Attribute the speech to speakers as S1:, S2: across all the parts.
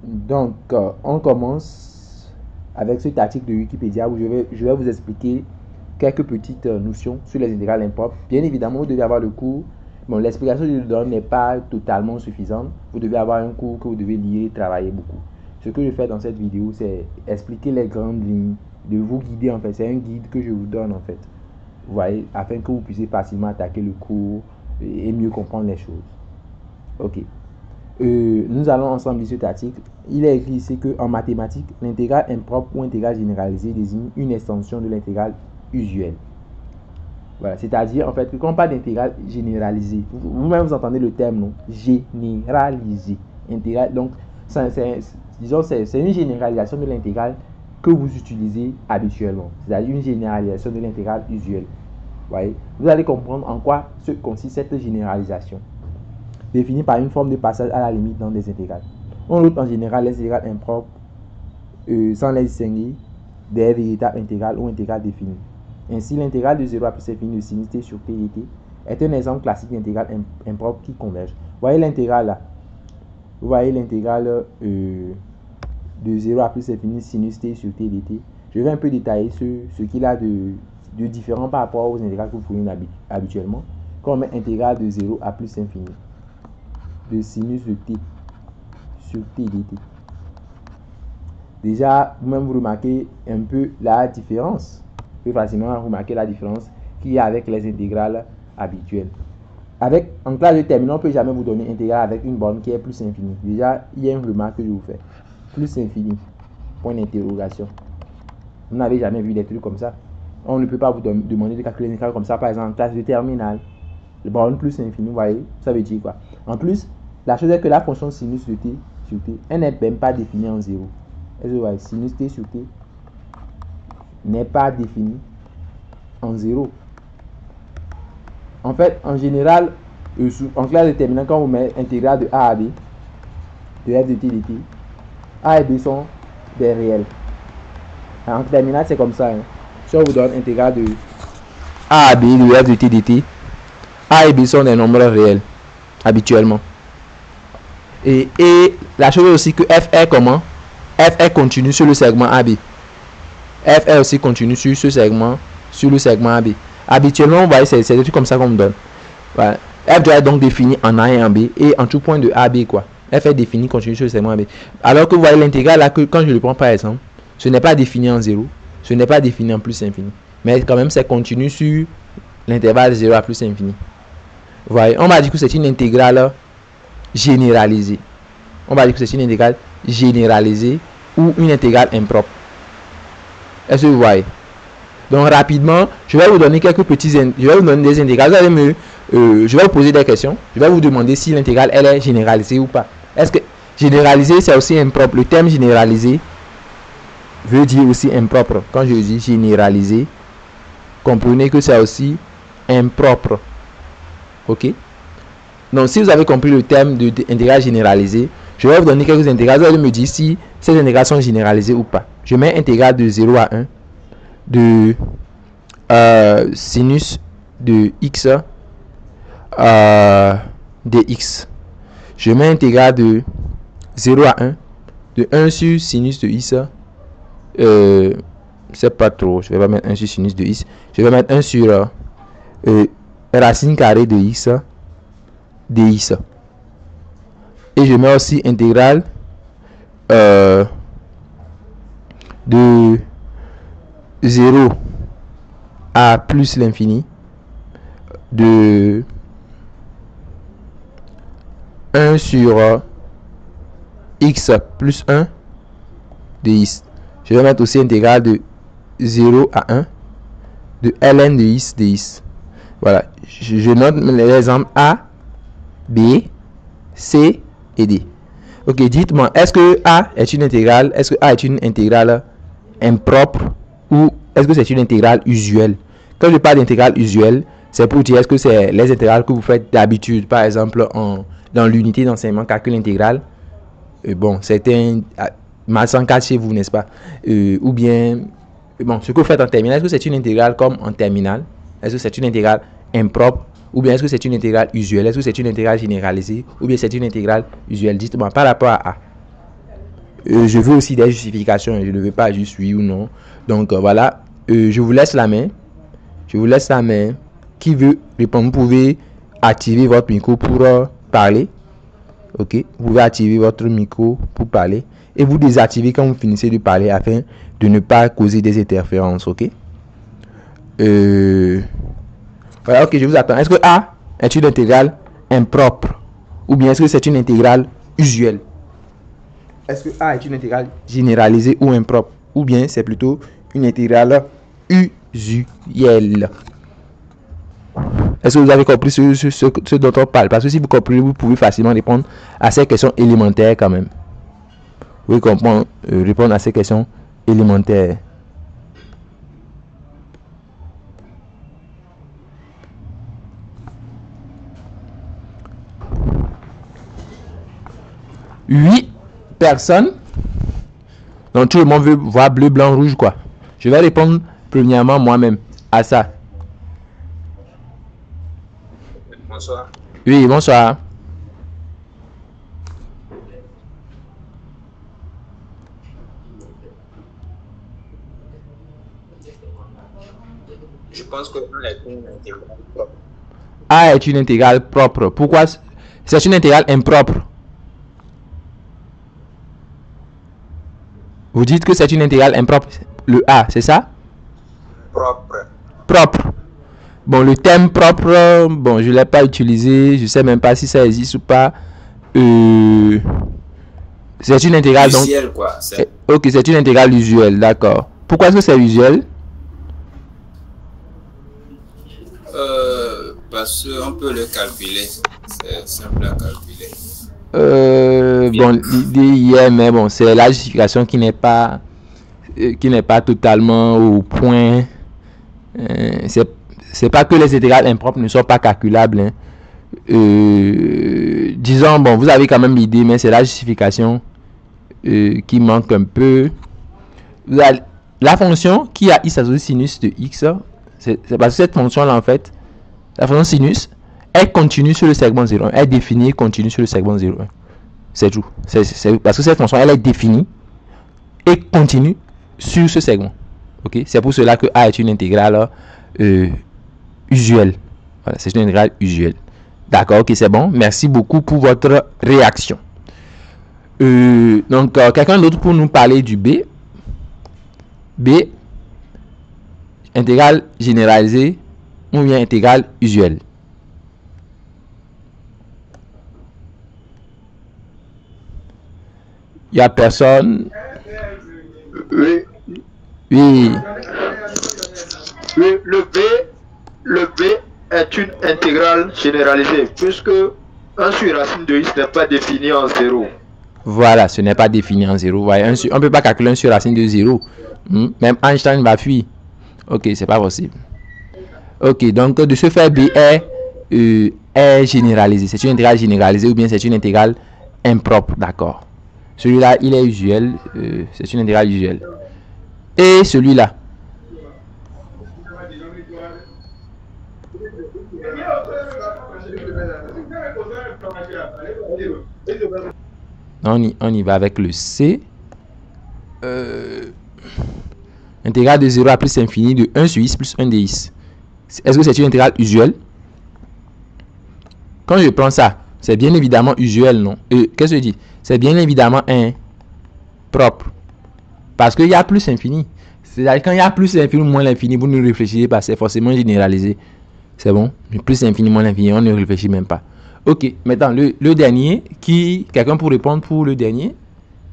S1: Donc, on commence avec cet article de Wikipédia où je vais vous expliquer quelques petites notions sur les intégrales impropres. Bien évidemment, vous devez avoir le cours. Bon, l'explication que je vous donne n'est pas totalement suffisante. Vous devez avoir un cours que vous devez lire et travailler beaucoup. Ce que je fais dans cette vidéo, c'est expliquer les grandes lignes, de vous guider en fait. C'est un guide que je vous donne en fait. Vous voyez, afin que vous puissiez facilement attaquer le cours et mieux comprendre les choses. Ok. Nous allons ensemble lire cet article. Il est écrit ici qu'en mathématiques, l'intégrale impropre ou intégrale généralisée désigne une extension de l'intégrale usuelle. Voilà, c'est-à-dire en fait que quand on parle d'intégrale généralisée, vous-même vous entendez le terme, non? Généralisée. Intégrale, donc, disons, c'est une généralisation de l'intégrale que vous utilisez habituellement. C'est-à-dire une généralisation de l'intégrale usuelle. Voyez, vous allez comprendre en quoi consiste cette généralisation. Définie par une forme de passage à la limite dans des intégrales. On note en général les intégrales impropres sans les distinguer des véritables intégrales ou intégrales définies. Ainsi, l'intégrale de 0 à plus infini de sinus t sur t dt est un exemple classique d'intégrale impropre qui converge. Vous voyez l'intégrale là. Vous voyez l'intégrale de 0 à plus infini sinus t sur t dt. Je vais un peu détailler ce qu'il a de différent par rapport aux intégrales que vous prenez habituellement. Quand on met intégrale de 0 à plus infini de sinus de t sur t dt. Déjà, vous-même vous remarquez un peu la différence. Vous pouvez facilement remarquer la différence qu'il y a avec les intégrales habituelles. En classe de terminale, on ne peut jamais vous donner intégrale avec une borne qui est plus infinie. Déjà, il y a une remarque que je vous fais. Plus infini. Point d'interrogation. Vous n'avez jamais vu des trucs comme ça. On ne peut pas vous demander de calculer une intégrale comme ça, par exemple, en classe de terminale. Le borne plus infini, vous voyez, ça veut dire quoi? En plus, la chose est que la fonction sinus de t sur t, elle n'est même pas définie en 0. Est-ce que vous voyez? Sinus t sur t n'est pas définie en 0. En fait, en général, en classe de terminale, quand vous mettez intégrale de a à b, de f de t dt, a et b sont des réels. En terminale, c'est comme ça. Hein. Si on vous donne intégrale de a à b de f de t dt, a et b sont des nombres réels, habituellement. Et la chose est aussi que f est comment? F est continu sur le segment AB. F est aussi continu sur ce segment, sur le segment AB. Habituellement, vous voyez, c'est des trucs comme ça qu'on me donne. Voilà. F doit être donc défini en A et en B, et en tout point de AB, quoi. F est défini continu sur le segment AB. Alors que vous voyez l'intégrale là, que quand je le prends par exemple, ce n'est pas défini en 0, ce n'est pas défini en plus infini. Mais quand même, c'est continu sur l'intervalle de 0 à plus infini. Vous voyez, on m'a dit que c'est une intégrale généralisée. On va dire que c'est une intégrale généralisée ou une intégrale impropre. Est-ce que vous voyez? Donc rapidement, je vais vous donner quelques je vais vous donner des intégrales. Vous allez je vais vous poser des questions. Je vais vous demander si l'intégrale elle est généralisée ou pas. Est-ce que généralisée c'est aussi impropre? Le terme généralisé veut dire aussi impropre. Quand je dis généralisé, comprenez que c'est aussi impropre. Ok? Donc si vous avez compris le terme d'intégrale généralisée, je vais vous donner quelques intégrales. Vous allez me dire si ces intégrales sont généralisées ou pas. Je mets intégrale de 0 à 1 de sinus de x dx. Je mets intégrale de 0 à 1 de 1 sur sinus de x. C'est pas trop. Je vais pas mettre 1 sur sinus de x. Je vais mettre 1 sur racine carrée de x dx. Et je mets aussi intégrale de 0 à plus l'infini de 1 sur x plus 1 de x. Je vais mettre aussi intégrale de 0 à 1 de ln de x dx. Voilà, je note les exemples A, B, C et D. Ok, dites-moi, est-ce que A est une intégrale? Est-ce que A est une intégrale impropre ou est-ce que c'est une intégrale usuelle? Quand je parle d'intégrale usuelle, c'est pour dire est-ce que c'est les intégrales que vous faites d'habitude, par exemple dans l'unité d'enseignement calcul intégral. Bon, c'est un maths 104 chez vous, n'est-ce pas? Ou bien, bon, ce que vous faites en terminale, est-ce que c'est une intégrale comme en terminale? Est-ce que c'est une intégrale impropre? Ou bien est-ce que c'est une intégrale usuelle? Est-ce que c'est une intégrale généralisée? Ou bien c'est une intégrale usuelle? Dites-moi par rapport à A. Je veux aussi des justifications. Je ne veux pas juste oui ou non. Donc voilà. Je vous laisse la main. Je vous laisse la main. Qui veut répondre? Vous pouvez activer votre micro pour parler. Ok. Vous pouvez activer votre micro pour parler. Et vous désactivez quand vous finissez de parler afin de ne pas causer des interférences. Ok. Voilà. Ok. Je vous attends. Est-ce que A est une intégrale impropre? Ou bien est-ce que c'est une intégrale usuelle? Est-ce que A est une intégrale généralisée ou impropre? Ou bien c'est plutôt une intégrale usuelle? Est-ce que vous avez compris ce dont on parle? Parce que si vous comprenez, vous pouvez facilement répondre à ces questions élémentaires quand même. Vous pouvez répondre à ces questions élémentaires. Huit personnes. Donc tout le monde veut voir bleu, blanc, rouge quoi. Je vais répondre premièrement moi-même à ça.
S2: Bonsoir.
S1: Oui, bonsoir.
S2: Je pense que A est une intégrale propre.
S1: A est une intégrale propre. Pourquoi c'est une intégrale impropre? Vous dites que c'est une intégrale impropre. Le A, c'est ça?
S2: Propre.
S1: Propre. Bon, le terme propre, bon, je ne l'ai pas utilisé. Je ne sais même pas si ça existe ou pas. C'est une intégrale
S2: Usuel,
S1: donc.
S2: quoi.
S1: Ok, c'est une intégrale usuelle, d'accord. Pourquoi est-ce que c'est usuel?
S2: Parce qu'on peut le calculer. C'est simple à calculer.
S1: Bon, l'idée y est, mais bon, c'est la justification qui n'est pas totalement au point. C'est pas que les intégrales impropres ne sont pas calculables. Hein. Disons, bon, vous avez quand même l'idée, mais c'est la justification qui manque un peu. La fonction qui a x associé sinus de x, c'est parce que cette fonction-là, en fait, la fonction sinus, elle continue sur le segment 0,1. Elle est définie et continue sur le segment 0,1. C'est tout. C'est parce que cette fonction, elle est définie et continue sur ce segment. Ok, c'est pour cela que A est une intégrale usuelle. Voilà, c'est une intégrale usuelle. D'accord, ok, c'est bon. Merci beaucoup pour votre réaction. Donc, quelqu'un d'autre pour nous parler du B. B, intégrale généralisée ou bien intégrale usuelle. Il n'y a personne.
S3: Oui.
S1: Oui.
S3: Oui, le B est une intégrale généralisée puisque 1 sur racine de x n'est pas défini en 0.
S1: Voilà, ce n'est pas défini en 0. On ne peut pas calculer 1 sur racine de 0. Même Einstein va fuir. Ok, c'est pas possible. Ok, donc de ce fait, B est généralisé. C'est une intégrale généralisée ou bien c'est une intégrale impropre. D'accord. Celui-là, il est usuel. C'est une intégrale usuelle. Et celui-là. On y va avec le C. Intégrale de 0 à plus infini de 1 sur x plus 1 dx. Est-ce que c'est une intégrale usuelle? Quand je prends ça, c'est bien évidemment usuel, non? Qu'est-ce que je dis? C'est bien évidemment impropre. Parce qu'il y a plus infini. C'est-à-dire quand il y a plus l'infini ou moins l'infini, vous ne réfléchissez pas. C'est forcément généralisé. C'est bon? Plus l'infini, moins l'infini, on ne réfléchit même pas. Ok, maintenant le dernier, quelqu'un pour répondre pour le dernier,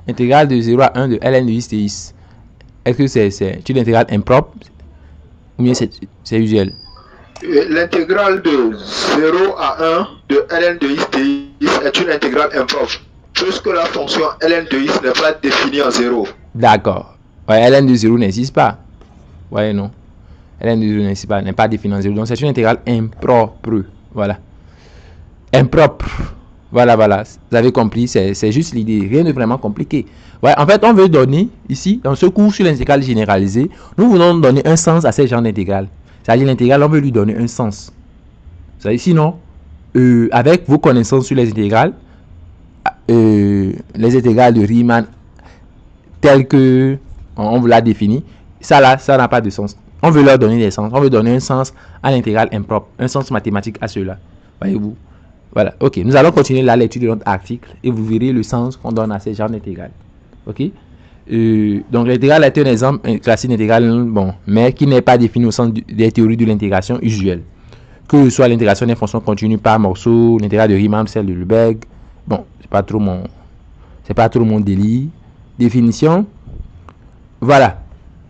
S1: intégrale de 0 à 1 de ln de x dx. Est-ce que c'est une intégrale impropre ou bien c'est usuel?
S3: L'intégrale de 0 à 1 de ln de x dx est une intégrale impropre puisque la fonction ln de x n'est pas définie en 0.
S1: D'accord. Ouais, ln de 0 n'existe pas. Ouais, non. ln de 0 n'existe pas, n'est pas définie en 0. Donc c'est une intégrale impropre. Voilà. Impropre. Voilà. Vous avez compris, c'est juste l'idée. Rien de vraiment compliqué. Ouais, en fait, on veut donner, ici, dans ce cours sur l'intégrale généralisée, nous voulons donner un sens à ces genres d'intégrales. C'est-à-dire l'intégrale, on veut lui donner un sens. C'est-à-dire, sinon, avec vos connaissances sur les intégrales de Riemann, tel que on vous l'a défini, ça là, ça n'a pas de sens. On veut leur donner des sens. On veut donner un sens à l'intégrale impropre, un sens mathématique à cela. Voyez-vous? Voilà. Ok. Nous allons continuer la lecture de notre article et vous verrez le sens qu'on donne à ces genres d'intégrales. Ok. Donc l'intégrale est un exemple classique d'intégrale, bon, mais qui n'est pas défini au sens des théories de l'intégration usuelle. Que ce soit l'intégration des fonctions continues par morceau, l'intégrale de Riemann, celle de Lebesgue. Bon, c'est pas trop mon délit. Définition. Voilà.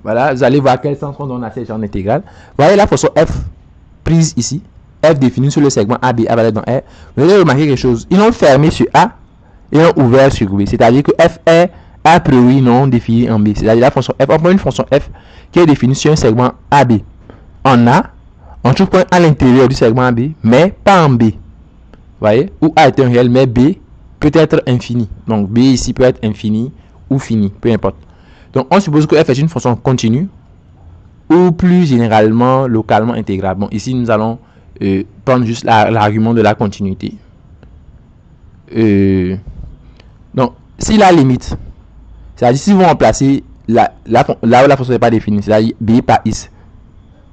S1: Voilà, vous allez voir quel sens on donne à ces genres d'intégrales. Voyez la fonction f prise ici. F définie sur le segment AB valeur dans R. Vous allez remarquer quelque chose. Ils l'ont fermé sur A et l'ont ouvert sur B. C'est-à-dire que f est a priori non définie en B. C'est-à-dire la fonction f. On prend une fonction f qui est définie sur un segment AB en A, en tout point à l'intérieur du segment AB, mais pas en B. Vous voyez? Où A est un réel, mais B peut être infini. Donc B ici peut être infini ou fini, peu importe. Donc, on suppose que f est une fonction continue ou plus généralement localement intégrable. Bon, ici, nous allons prendre juste l'argument de la continuité. Donc, si la limite, c'est-à-dire si vous remplacez là où la fonction n'est pas définie, c'est-à-dire b par is,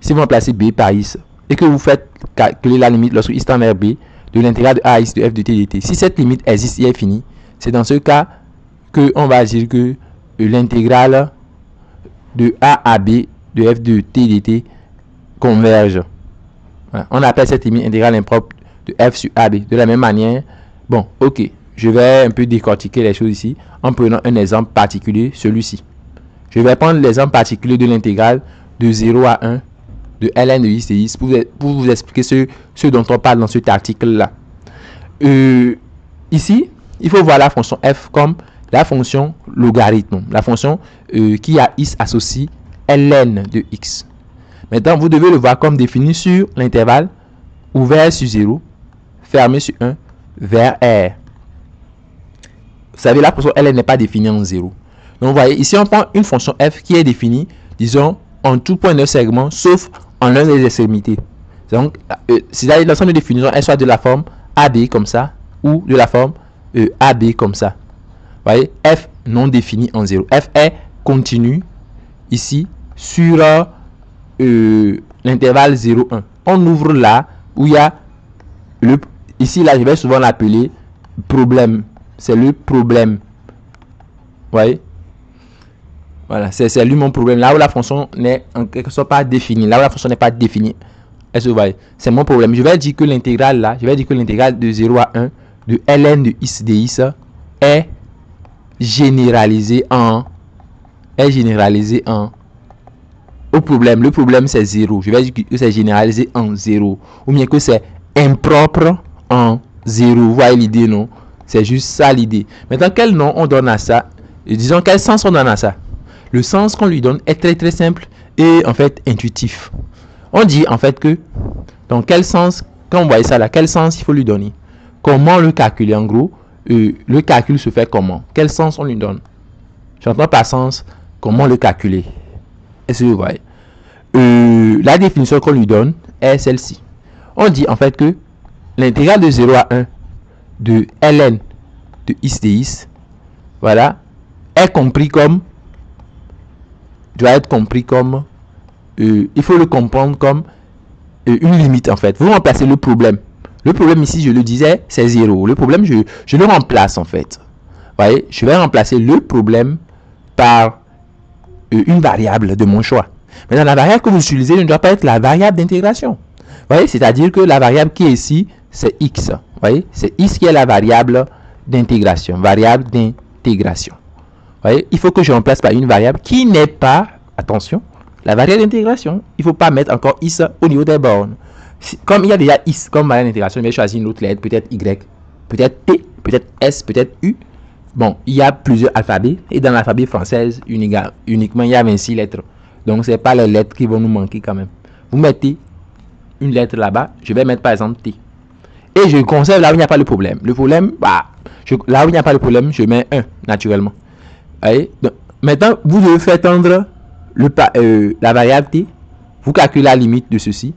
S1: si vous remplacez b par is et que vous faites calculer la limite lorsque is tend vers b de l'intégrale de a à x de f de t dt, si cette limite existe et est finie, c'est dans ce cas que on va dire que l'intégrale de a à b de f de t dt converge. Voilà. On appelle cette limite intégrale impropre de f sur ab. De la même manière, bon, ok, je vais un peu décortiquer les choses ici en prenant un exemple particulier, celui-ci. Je vais prendre l'exemple particulier de l'intégrale de 0 à 1 de ln de x de x pour vous expliquer ce dont on parle dans cet article-là. Ici, il faut voir la fonction f comme la fonction logarithme, la fonction qui a x associe ln de x. Maintenant, vous devez le voir comme défini sur l'intervalle ouvert sur 0, fermé sur 1, vers R. Vous savez, la fonction ln n'est pas définie en 0. Donc, vous voyez, ici, on prend une fonction f qui est définie, disons, en tout point de segment, sauf en l'un des extrémités. Donc, c'est-à-dire l'ensemble de définitions est soit de la forme AB comme ça, ou de la forme AB comme ça. Vous voyez, f non défini en 0. F est continu ici sur l'intervalle 0,1. On ouvre là où il y a le... Ici, là, je vais souvent l'appeler problème. C'est le problème. Vous voyez? Voilà, c'est lui mon problème. Là où la fonction n'est en quelque sorte pas définie. Là où la fonction n'est pas définie. Est-ce que vous voyez? C'est mon problème. Je vais dire que l'intégrale là, je vais dire que l'intégrale de 0 à 1 de ln de x dx est généralisé en au problème. Le problème c'est 0. Je vais dire que c'est généralisé en 0 ou bien que c'est impropre en 0. Vous voyez l'idée, non? C'est juste ça l'idée. Maintenant, quel nom on donne à ça? Et disons quel sens on donne à ça? Le sens qu'on lui donne est très très simple et en fait intuitif. On dit en fait que dans quel sens, quand on voit ça là, quel sens il faut lui donner? Comment le calculer en gros? Le calcul se fait comment? Quel sens on lui donne? J'entends par sens, comment le calculer? Est-ce que vous voyez? La définition qu'on lui donne est celle-ci. On dit en fait que l'intégrale de 0 à 1 de ln de x dx, voilà, est compris comme, doit être compris comme, il faut le comprendre comme une limite en fait. Vous remplacez le problème. Le problème ici, je le disais, c'est 0. Le problème, je le remplace en fait. Vous voyez, je vais remplacer le problème par une variable de mon choix. Maintenant, la variable que vous utilisez ne doit pas être la variable d'intégration. Vous voyez, c'est-à-dire que la variable qui est ici, c'est x. Vous voyez, c'est x qui est la variable d'intégration. Variable d'intégration. Vous voyez, il faut que je remplace par une variable qui n'est pas, attention, la variable d'intégration. Il ne faut pas mettre encore x au niveau des bornes. Comme il y a déjà x comme variable d'intégration, je vais choisir une autre lettre, peut-être y, peut-être t, peut-être s, peut-être u. Bon, il y a plusieurs alphabets et dans l'alphabet française, uniquement, il y a 26 lettres. Donc, ce n'est pas les lettres qui vont nous manquer quand même. Vous mettez une lettre là-bas, je vais mettre par exemple T. Et je conserve là où il n'y a pas de problème. Le problème, bah, là où il n'y a pas de problème, je mets 1 naturellement. Allez, donc, maintenant, vous devez faire tendre la variable T. Vous calculez la limite de ceci.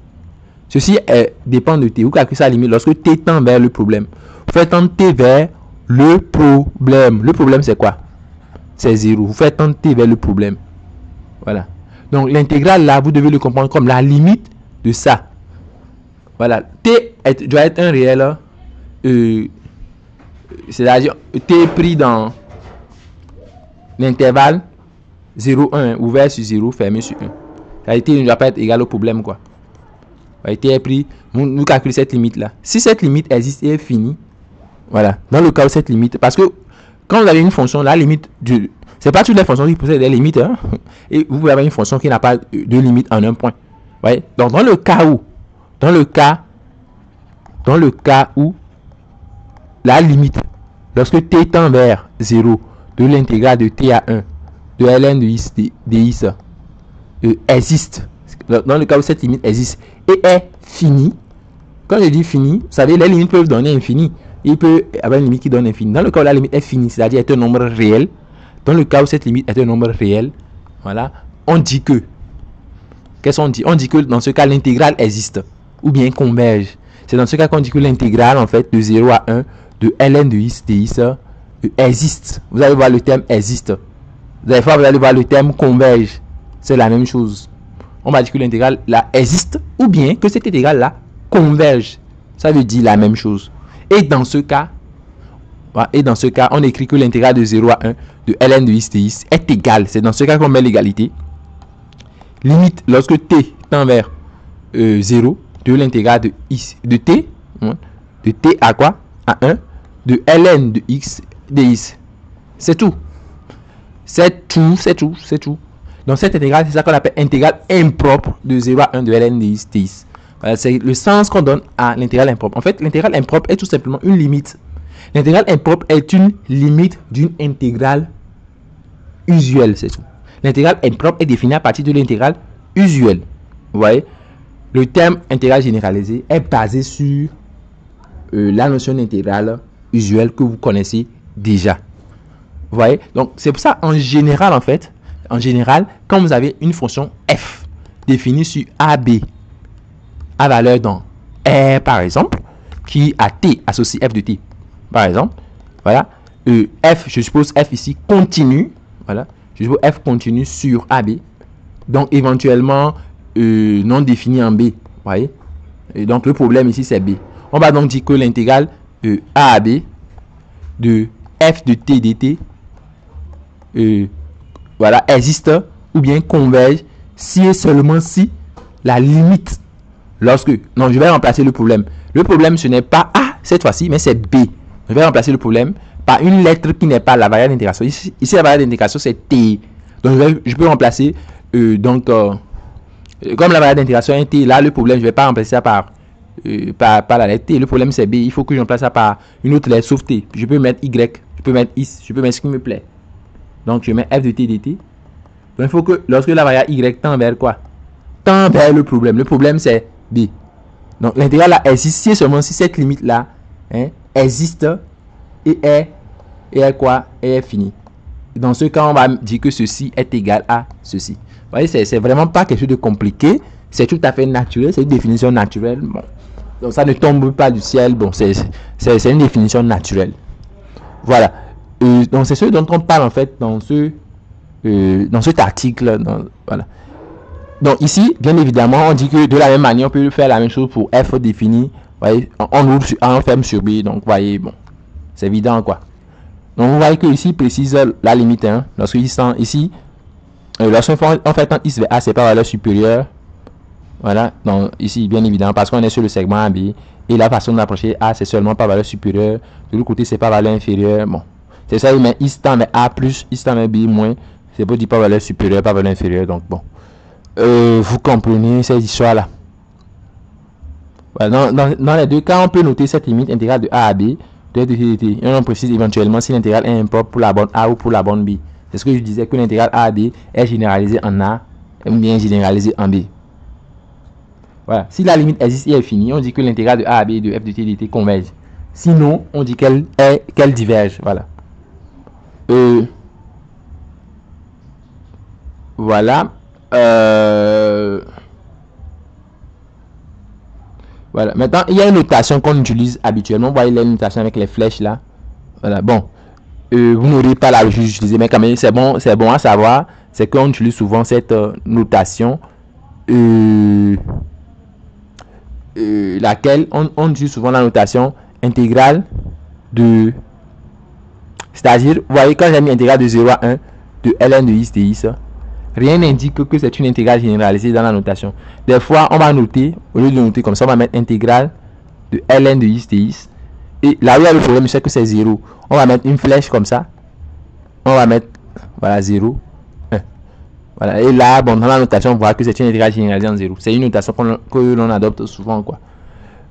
S1: Ceci dépend de T. Vous calculez sa limite lorsque T tend vers le problème. Vous faites tendre T vers le problème. Le problème, c'est quoi? c'est 0. Vous faites tendre t vers le problème. Voilà. Donc l'intégrale là, vous devez le comprendre comme la limite de ça. Voilà. T doit être un réel. C'est-à-dire t pris dans l'intervalle 0, 1, ouvert sur 0, fermé sur 1. C'est-à-dire t ne doit pas être égal au problème, quoi. T est pris, nous calculons cette limite là. Si cette limite existe et est finie, voilà. Dans le cas où cette limite, parce que quand vous avez une fonction, la limite de, c'est pas toutes les fonctions qui possèdent des limites, hein? Et vous pouvez avoir une fonction qui n'a pas de limite en un point. Ouais. Donc dans le cas où la limite, lorsque t tend vers 0 de l'intégrale de t à 1 de ln de x dx existe, dans le cas où cette limite existe et est finie, quand je dis fini, vous savez, les limites peuvent donner infini, il peut avoir une limite qui donne infini. Dans le cas où la limite est finie, c'est-à-dire est un nombre réel, dans le cas où cette limite est un nombre réel, voilà, on dit que, qu'est-ce qu'on dit? On dit que dans ce cas, l'intégrale existe, ou bien converge. C'est dans ce cas qu'on dit que l'intégrale, en fait, de 0 à 1, de ln de x dx existe. Vous allez voir le terme existe. Vous allez voir le terme converge. C'est la même chose. On va dire que l'intégrale là existe, ou bien que cette intégrale là converge. Ça veut dire la même chose. Et dans ce cas, on écrit que l'intégrale de 0 à 1 de ln de x dx est égale. C'est dans ce cas qu'on met l'égalité. Limite, lorsque t tend vers 0, de l'intégrale de t à quoi? À 1 de ln de x dx. C'est tout. C'est tout. Donc cette intégrale, c'est ça qu'on appelle intégrale impropre de 0 à 1 de ln de x dx. Voilà, c'est le sens qu'on donne à l'intégrale impropre. En fait, l'intégrale impropre est tout simplement une limite. L'intégrale impropre est une limite d'une intégrale usuelle, c'est tout. L'intégrale impropre est définie à partir de l'intégrale usuelle. Vous voyez, le terme intégrale généralisée est basé sur la notion d'intégrale usuelle que vous connaissez déjà. Vous voyez, donc c'est pour ça, en général, quand vous avez une fonction f définie sur AB à valeur dans R, par exemple, qui a t associé f de t, par exemple, voilà, f, je suppose f ici continue, voilà, je suppose f continue sur AB, donc éventuellement non défini en B, vous voyez, et donc le problème ici c'est B. On va donc dire que l'intégrale A à B de f de t dt voilà, existe ou bien converge si et seulement si la limite, lorsque, non, je vais remplacer le problème. Le problème, ce n'est pas A cette fois-ci, mais c'est B. Je vais remplacer le problème par une lettre qui n'est pas la variable d'intégration. Ici, la variable d'intégration, c'est T. Donc, je peux remplacer, comme la variable d'intégration est T, là, le problème, je ne vais pas remplacer ça par la lettre T. Le problème, c'est B. Il faut que je remplace ça par une autre lettre, sauf T. Je peux mettre Y, je peux mettre Is, je peux mettre ce qui me plaît. Donc, je mets f de t dt. Donc, il faut que, lorsque la variable y tend vers quoi? Tend vers le problème. Le problème, c'est B. Donc, l'intégrale là existe si seulement si cette limite-là existe et est quoi? Et est finie. Dans ce cas, on va dire que ceci est égal à ceci. Vous voyez, c'est vraiment pas quelque chose de compliqué. C'est tout à fait naturel. C'est une définition naturelle. Bon. Donc, ça ne tombe pas du ciel. Bon, c'est une définition naturelle. Voilà. Donc c'est ce dont on parle en fait dans cet article. Voilà. Donc ici, bien évidemment, on dit que de la même manière, on peut faire la même chose pour f défini. Voyez, on ouvre sur A, on ferme sur B. Donc voyez, bon, c'est évident quoi. Donc vous voyez que ici précise la limite. Hein, lorsque ici, lorsqu'on fait tant x vers A, c'est pas valeur supérieure. Voilà. Donc ici, bien évidemment, parce qu'on est sur le segment AB et la façon d'approcher A, c'est seulement par valeur supérieure. De l'autre côté, c'est pas valeur inférieure. Bon. C'est ça, il met x tend vers A plus, x tend vers B moins. C'est pour dire pas valeur supérieure, pas valeur inférieure. Donc bon. Vous comprenez cette histoire-là. Voilà, dans les deux cas, on peut noter cette limite intégrale de A à B de dt. Et on précise éventuellement si l'intégrale est impropre pour la borne A ou pour la borne B. C'est ce que je disais, que l'intégrale A à B est généralisée en A ou bien généralisée en B. Voilà. Si la limite existe et est finie, on dit que l'intégrale de A à B de f de t dt converge. Sinon, on dit qu'elle diverge. Voilà. Voilà. Voilà. Maintenant, il y a une notation qu'on utilise habituellement. Vous voyez les notations avec les flèches là. Voilà. Bon. vous n'aurez pas l'habitude d'utiliser, mais quand même c'est bon à savoir, c'est qu'on utilise souvent cette notation, laquelle on utilise souvent la notation intégrale de, c'est-à-dire, vous voyez, quand j'ai mis intégrale de 0 à 1 de ln de x dx, rien n'indique que c'est une intégrale généralisée dans la notation. Des fois, on va noter, au lieu de noter comme ça, on va mettre intégrale de ln de x dx. Et là où il y a le problème, c'est que c'est 0. On va mettre une flèche comme ça. On va mettre, voilà, 0. 1. Voilà. Et là, bon, dans la notation, on voit que c'est une intégrale généralisée en 0. C'est une notation que l'on adopte souvent, quoi.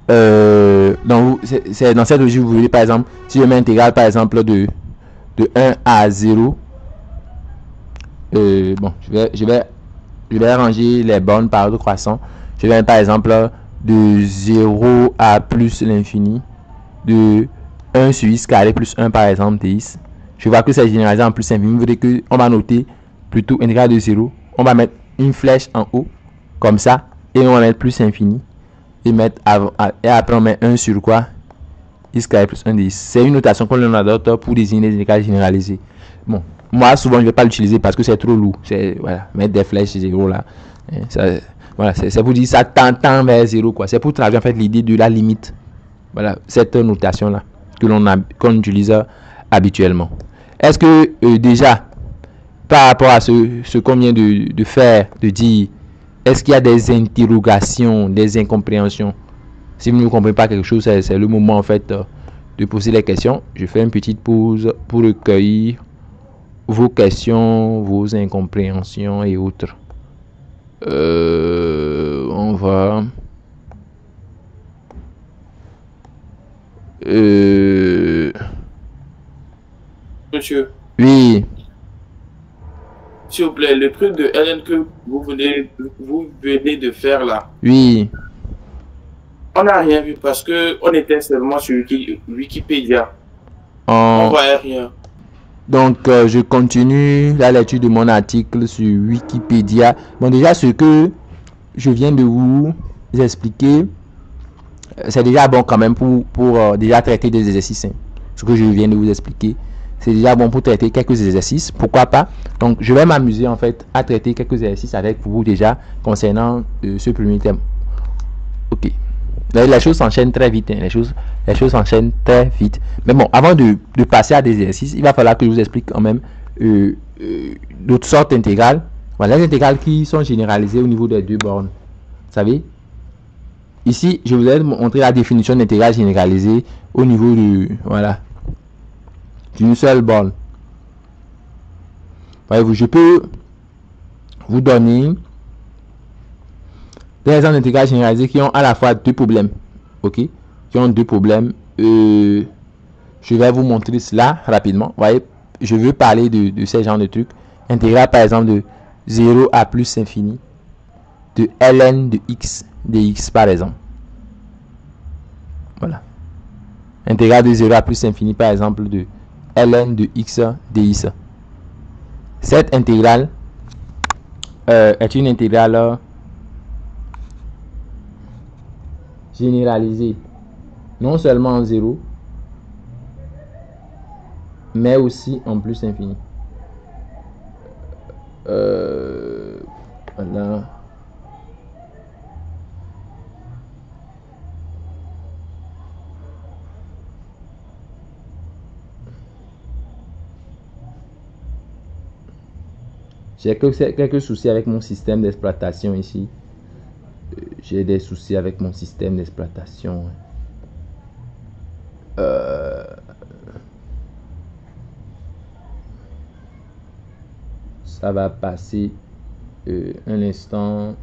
S1: Donc, c'est dans cette logique, vous voulez, par exemple, si je mets intégrale, par exemple, de 1 à 0. Bon, je vais arranger les bornes par ordre croissant. Je vais par exemple de 0 à plus l'infini, de 1 sur x carré plus 1 par exemple dx. Je vois que c'est généralisé en plus infini. Vous voulez que on va noter plutôt intégrale de 0. On va mettre une flèche en haut comme ça et on va mettre plus infini et mettre et après on met 1 sur quoi, x carré plus 1 dx. C'est une notation qu'on adopte pour désigner les intégrales généralisées. Bon, moi souvent je ne vais pas l'utiliser parce que c'est trop lourd. C'est voilà, mettre des flèches 0 là. Ça, voilà, c'est pour dire ça tend vers 0 quoi. C'est pour traduire en fait l'idée de la limite. Voilà, cette notation là qu'on utilise habituellement. Est-ce que déjà par rapport à ce qu'on vient de faire, de dire, est-ce qu'il y a des interrogations, des incompréhensions? Si vous ne comprenez pas quelque chose, c'est le moment en fait de poser les questions. Je fais une petite pause pour recueillir vos questions, vos incompréhensions et autres. On va...
S2: Monsieur,
S1: Oui,
S2: s'il vous plaît, le truc de ln que vous venez de faire là,
S1: oui.
S2: on n'a rien vu parce que on était seulement sur Wikipédia. On voyait rien.
S1: Donc, je continue la lecture de mon article sur Wikipédia. Bon, déjà, ce que je viens de vous expliquer, c'est déjà bon quand même pour déjà traiter des exercices. Hein. Ce que je viens de vous expliquer, c'est déjà bon pour traiter quelques exercices. Pourquoi pas? Donc, je vais m'amuser en fait à traiter quelques exercices avec vous déjà concernant ce premier thème. Ok. Les choses s'enchaînent très vite. Hein. Les choses s'enchaînent très vite. Mais bon, avant de passer à des exercices, il va falloir que je vous explique quand même d'autres sortes d'intégrales. Voilà, les intégrales qui sont généralisées au niveau des deux bornes. Vous savez, ici, je vous ai montré la définition d'intégrale généralisée au niveau d'une seule borne. Voyez-vous, je peux vous donner des exemples d'intégrales généralisées qui ont à la fois deux problèmes. Ok, qui ont deux problèmes. Je vais vous montrer cela rapidement. Vous voyez, je veux parler de ces genres de trucs. Intégrale par exemple de 0 à plus infini de ln de x dx par exemple. Voilà. Intégrale de 0 à plus infini par exemple de ln de x dx. Cette intégrale est une intégrale généralisée non seulement en 0 mais aussi en plus infini. Voilà. J'ai quelques soucis avec mon système d'exploitation ici. J'ai des soucis avec mon système d'exploitation. Ça va passer un instant.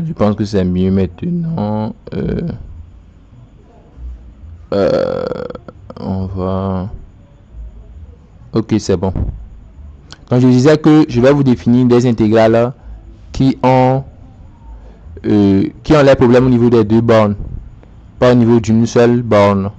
S1: Je pense que c'est mieux maintenant. On va... Ok, c'est bon. Donc, je disais que je vais vous définir des intégrales qui ont les problèmes au niveau des deux bornes. pas au niveau d'une seule borne.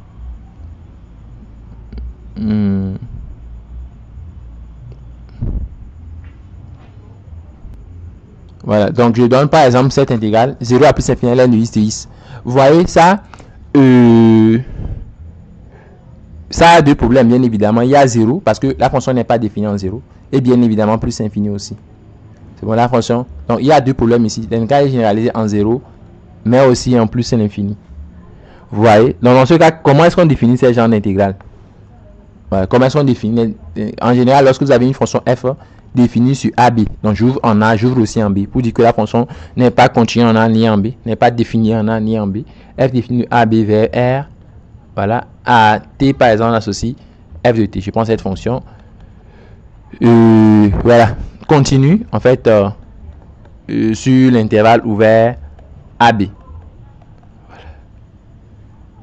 S1: Voilà, donc je donne par exemple cette intégrale 0 à plus infini ln de x de x. Vous voyez ça, ça a deux problèmes, bien évidemment. Il y a 0 parce que la fonction n'est pas définie en 0, et bien évidemment plus infini aussi. C'est bon, la fonction. Donc il y a deux problèmes ici. L'intégrale est généralisée en 0, mais aussi en plus à l'infini. Vous voyez, donc dans ce cas, comment est-ce qu'on définit ces genres d'intégrales? Voilà, comment est-ce qu'on définit? En général, lorsque vous avez une fonction f définie sur AB, donc j'ouvre en A, j'ouvre aussi en B, pour dire que la fonction n'est pas continue en A ni en B, n'est pas définie en A ni en B. F définit AB vers R, voilà, à T par exemple associe f de T. Je prends cette fonction, voilà, continue en fait sur l'intervalle ouvert AB.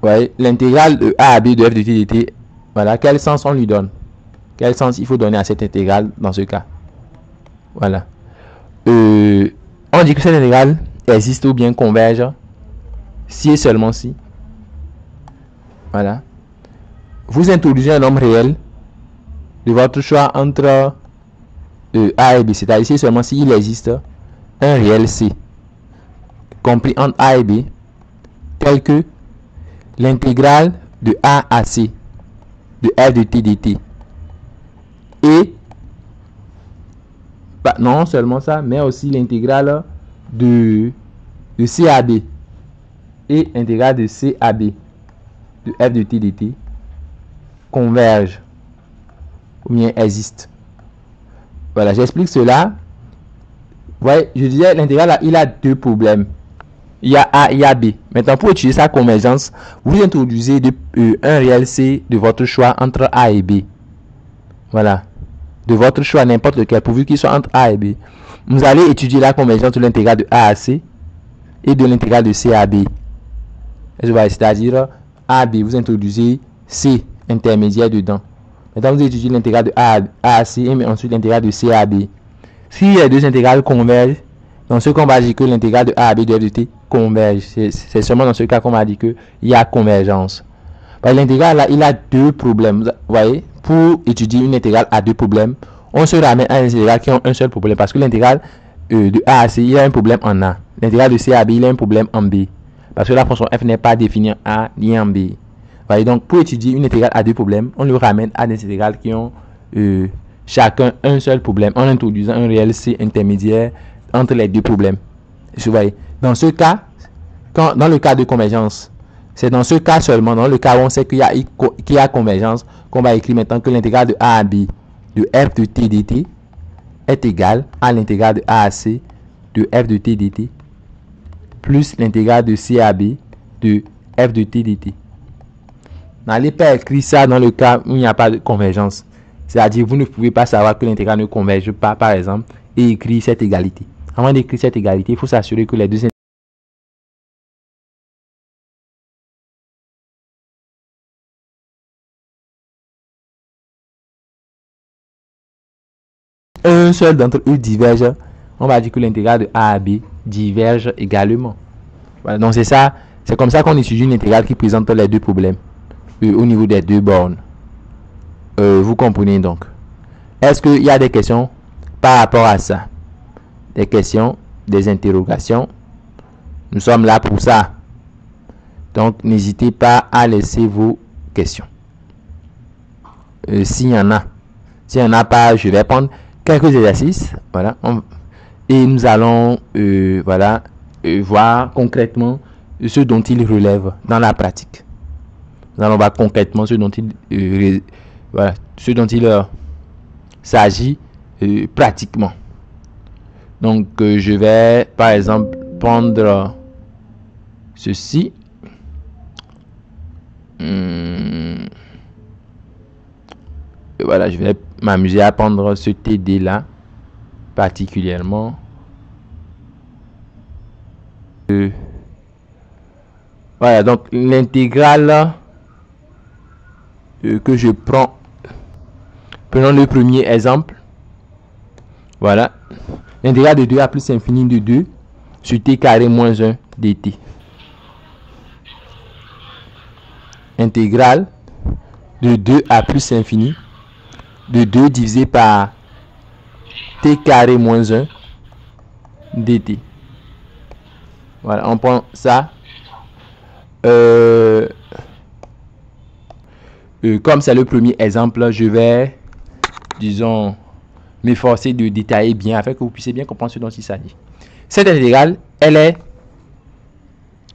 S1: Voilà. L'intégrale de A à B de f de T dt, voilà, quel sens on lui donne? Quel sens il faut donner à cette intégrale dans ce cas? Voilà. On dit que cette intégrale existe ou bien converge si et seulement si. Voilà. Vous introduisez un nombre réel de votre choix entre A et B, c'est-à-dire si et seulement s'il existe un réel C compris entre A et B, tel que l'intégrale de A à C de f de t dt et non seulement ça, mais aussi l'intégrale de C à B et l'intégrale de C à B de f de t dt convergent ou bien existent. Voilà, j'explique cela. Vous voyez, je disais l'intégrale il a deux problèmes. Il y a A, il y a B. Maintenant, pour utiliser sa convergence, vous introduisez un réel C de votre choix entre A et B. Voilà. De votre choix, n'importe lequel, pourvu qu'il soit entre A et B. Vous allez étudier la convergence de l'intégrale de A à C et de l'intégrale de C à B. C'est-à-dire, A à B, vous introduisez C intermédiaire dedans. Maintenant, vous étudiez l'intégrale de A à C et ensuite l'intégrale de C à B. Si les deux intégrales convergent, dans ce cas, on va dire que l'intégrale de A à B de f de t converge. C'est seulement dans ce cas qu'on va dire qu'il y a convergence. L'intégrale là, il a deux problèmes. Vous voyez, pour étudier une intégrale à deux problèmes, on se ramène à des intégrales qui ont un seul problème. Parce que l'intégrale de A à C, il a un problème en A. L'intégrale de C à B, il a un problème en B. Parce que la fonction f n'est pas définie en A ni en B. Voyez, donc pour étudier une intégrale à deux problèmes, on le ramène à des intégrales qui ont chacun un seul problème en introduisant un réel C intermédiaire entre les deux problèmes. Vous voyez, dans ce cas, dans le cas de convergence, c'est dans ce cas seulement, dans le cas où on sait qu'il y a convergence, qu'on va écrire maintenant que l'intégrale de A à B de f de t dt est égale à l'intégrale de A à C de f de t dt plus l'intégrale de C à B de f de t dt. N'allez pas écrire ça dans le cas où il n'y a pas de convergence. C'est-à-dire, vous ne pouvez pas savoir que l'intégrale ne converge pas, par exemple, et écrire cette égalité. Avant d'écrire cette égalité, il faut s'assurer que les deux un seul d'entre eux diverge. On va dire que l'intégrale de A à B diverge également. Voilà, donc c'est ça, c'est comme ça qu'on étudie une intégrale qui présente les deux problèmes au niveau des deux bornes. Vous comprenez donc? Est-ce qu'il y a des questions par rapport à ça? Des questions, des interrogations? Nous sommes là pour ça. Donc, n'hésitez pas à laisser vos questions. S'il y en a. S'il n'y en a pas, je vais prendre quelques exercices. Voilà. Et nous allons voilà, voir concrètement ce dont il relève dans la pratique. Nous allons voir concrètement ce dont il voilà, ce dont il s'agit pratiquement. Donc je vais par exemple prendre ceci. Et voilà, je vais m'amuser à prendre ce TD là particulièrement. Voilà, donc l'intégrale que je prends. Prenons le premier exemple. Voilà. L'intégrale de 2 à plus infini de 2 sur t carré moins 1 dt. intégrale de 2 à plus infini de 2 divisé par t carré moins 1 dt. Voilà, on prend ça. Comme c'est le premier exemple, je vais, disons, m'efforcer de détailler bien afin que vous puissiez bien comprendre ce dont il s'agit. Cette intégrale, elle est,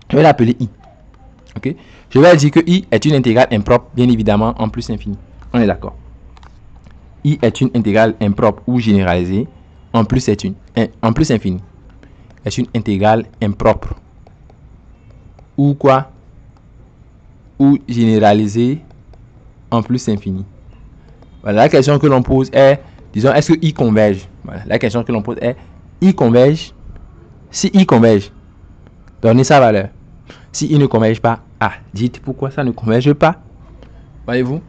S1: je vais l'appeler i. Ok, je vais dire que i est une intégrale impropre, bien évidemment, en plus infini. On est d'accord. I est une intégrale impropre ou généralisée, en plus infini. Est une intégrale impropre ou quoi, ou généralisée en plus infini. Voilà, la question que l'on pose est, disons, est-ce que i converge? Voilà, la question que l'on pose est, i converge? Si i converge, donnez sa valeur. Si i ne converge pas, dites pourquoi ça ne converge pas. Voyez-vous?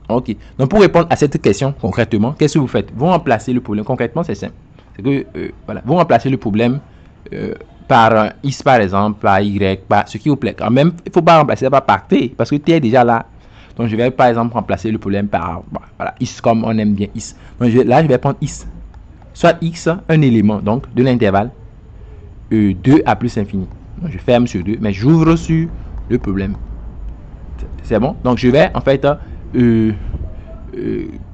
S1: Ok. Donc pour répondre à cette question concrètement, qu'est-ce que vous faites? Vous remplacez le problème. Concrètement, c'est simple. C'est que voilà, vous remplacez le problème par x par exemple, par y, par ce qui vous plaît. Quand même, il ne faut pas remplacer ça par t parce que t est déjà là. Donc je vais par exemple remplacer le problème par voilà, x comme on aime bien x. Donc je vais prendre x. Soit x, un élément donc de l'intervalle 2 à plus infini. Donc je ferme sur 2, mais j'ouvre sur le problème. C'est bon? Donc je vais en fait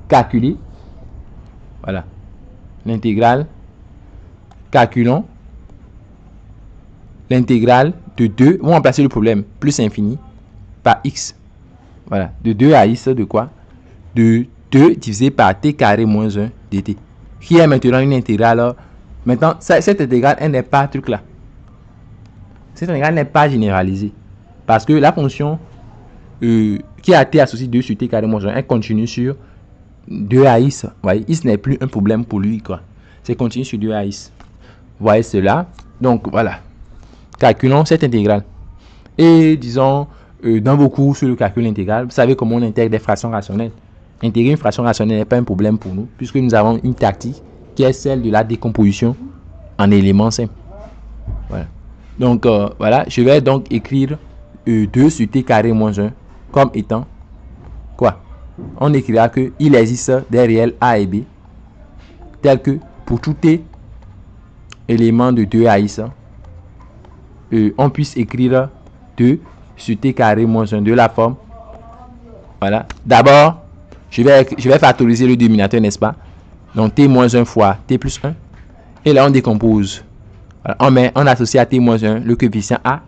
S1: calculer, voilà, l'intégrale, calculons l'intégrale de 2, on va remplacer le problème, plus infini, par x, voilà, de 2 à x de quoi? De 2 divisé par t carré moins 1 dt, qui est maintenant une intégrale. Maintenant, cette intégrale, elle n'est pas truc là. Cette intégrale n'est pas généralisée, parce que la fonction qui a t associé 2 sur t carré moins 1, elle continue sur 2 à x. Vous voyez, x n'est plus un problème pour lui, quoi. C'est continu sur 2 à x. Vous voyez cela. Donc, voilà. Calculons cette intégrale. Et, disons, dans vos cours sur le calcul intégral, vous savez comment on intègre des fractions rationnelles. Intégrer une fraction rationnelle n'est pas un problème pour nous, puisque nous avons une tactique qui est celle de la décomposition en éléments simples. Voilà. Donc, voilà. Je vais donc écrire 2 sur t carré moins 1 comme étant quoi? On écrira que il existe des réels a et b tels que pour tout t élément de 2 à x, on puisse écrire 2 sur t carré moins 1 de la forme. Voilà. D'abord, je vais factoriser le dénominateur, n'est-ce pas? Donc t moins 1 fois t plus 1. Et là, on décompose. Voilà. On associe à t moins 1 le coefficient a,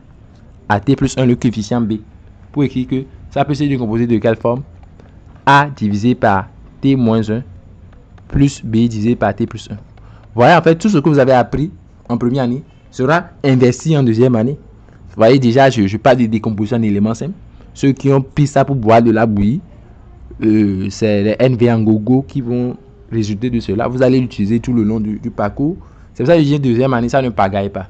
S1: à t plus 1 le coefficient b. Pour écrire que ça peut se décomposer de quelle forme? A divisé par t moins 1 plus b divisé par t plus 1. Voilà, en fait, tout ce que vous avez appris en première année sera investi en deuxième année. Vous voyez, déjà, je parle de décomposition d'éléments simples. Ceux qui ont pris ça pour boire de la bouillie, c'est les NV en gogo qui vont résulter de cela. Vous allez l'utiliser tout le long du parcours. C'est pour ça que je dis deuxième année, ça ne pagaille pas.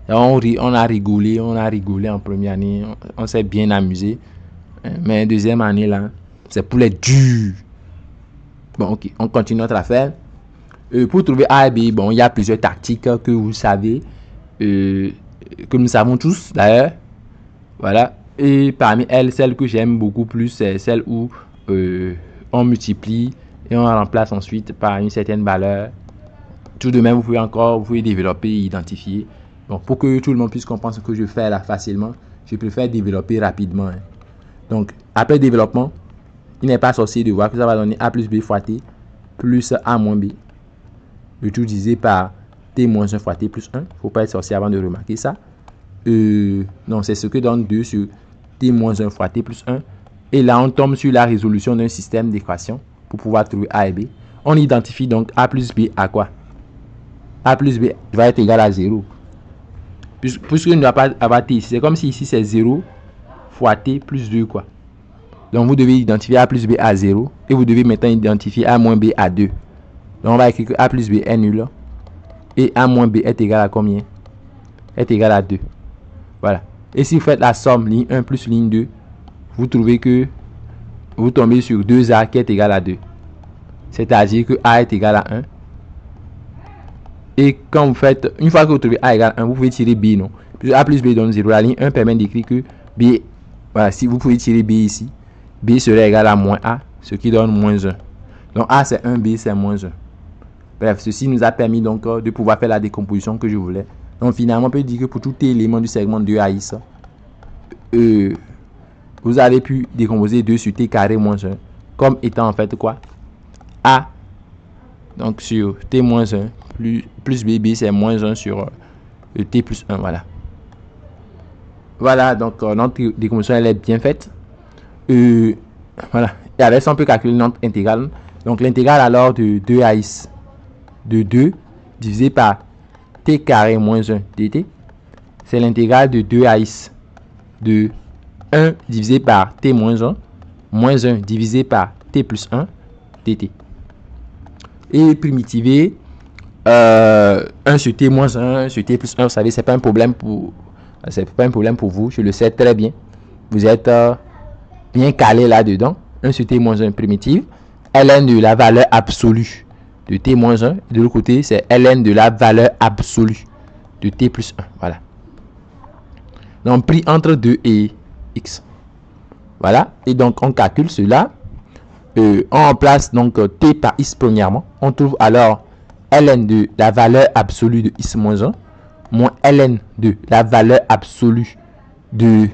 S1: On a rigolé en première année, on s'est bien amusé. Mais deuxième année, là, c'est pour les durs. Bon, ok, on continue notre affaire. Pour trouver A et B, bon, il y a plusieurs tactiques que vous savez, que nous savons tous d'ailleurs. Voilà. Et parmi elles, celle que j'aime beaucoup plus, c'est celle où on multiplie et on remplace ensuite par une certaine valeur. Tout de même, vous pouvez développer et identifier. Bon, pour que tout le monde puisse comprendre ce que je fais là facilement, je préfère développer rapidement. Donc, après développement, il n'est pas sorcier de voir que ça va donner a plus b fois t plus a moins b. Le tout divisé par t moins 1 fois t plus 1. Il ne faut pas être sorcier avant de remarquer ça. Donc, c'est ce que donne 2 sur t moins 1 fois t plus 1. Et là, on tombe sur la résolution d'un système d'équations pour pouvoir trouver a et b. On identifie donc a plus b à quoi? A plus b va être égal à 0. Puisqu'il ne doit pas avoir t ici. C'est comme si ici c'est 0 fois t plus 2 quoi. Donc vous devez identifier a plus b à 0. Et vous devez maintenant identifier a moins b à 2. Donc on va écrire que a plus b est nul. Et a moins b est égal à combien? Est égal à 2. Voilà. Et si vous faites la somme ligne 1 plus ligne 2, vous trouvez que vous tombez sur 2a qui est égal à 2. C'est-à-dire que a est égal à 1. Et quand vous faites, une fois que vous trouvez a égale 1, vous pouvez tirer b, non? Puis a plus b donne 0. La ligne 1 permet d'écrire que b Voilà, si vous pouvez tirer B ici, B serait égal à moins A, ce qui donne moins 1. Donc A c'est 1, B c'est moins 1. Bref, ceci nous a permis donc de pouvoir faire la décomposition que je voulais. Donc finalement, on peut dire que pour tout élément du segment 2AX, vous avez pu décomposer 2 sur T carré moins 1 comme étant en fait quoi? A donc sur T moins 1 plus B c'est moins 1 sur T plus 1. Voilà. Voilà, donc notre décomposition elle est bien faite. Voilà. Et avec ça, on peut calculer notre intégrale. Donc l'intégrale alors de 2AX de 2 divisé par T carré moins 1 dt, c'est l'intégrale de 2AX de 1 divisé par T moins 1 divisé par T plus 1 dt. Et primitiver 1 sur T moins 1 sur T plus 1, vous savez, c'est pas un problème pour vous, je le sais très bien. Vous êtes bien calé là-dedans. 1 sur T moins 1 primitive, ln de la valeur absolue de T moins 1. De l'autre côté, c'est ln de la valeur absolue de T plus 1. Voilà. Donc, pris entre 2 et x. Voilà. Et donc, on calcule cela. On remplace donc T par x premièrement. On trouve alors ln de la valeur absolue de x moins 1 moins ln de la valeur absolue de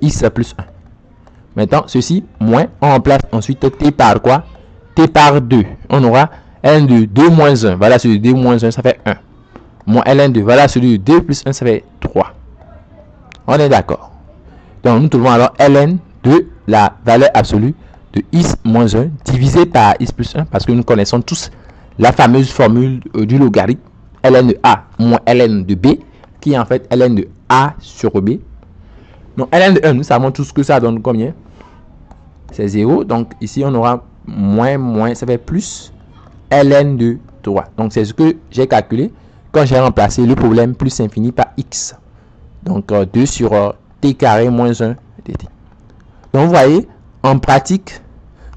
S1: x plus 1. Maintenant, ceci, moins, on remplace ensuite T par quoi? T par 2. On aura ln de 2 moins 1. Voilà, celui de 2 moins 1, ça fait 1. Moins ln de, voilà, celui de 2 plus 1, ça fait 3. On est d'accord. Donc, nous trouvons alors ln de la valeur absolue de x moins 1 divisé par x plus 1, parce que nous connaissons tous la fameuse formule du logarithme ln de a moins ln de b, qui est en fait ln de a sur b. Donc, ln de 1, nous savons tous que ça donne combien? C'est 0. Donc, ici, on aura moins, ça fait plus ln de 3. Donc, c'est ce que j'ai calculé quand j'ai remplacé le problème plus infini par x. Donc, 2 sur t carré moins 1 dt. Donc, vous voyez, en pratique,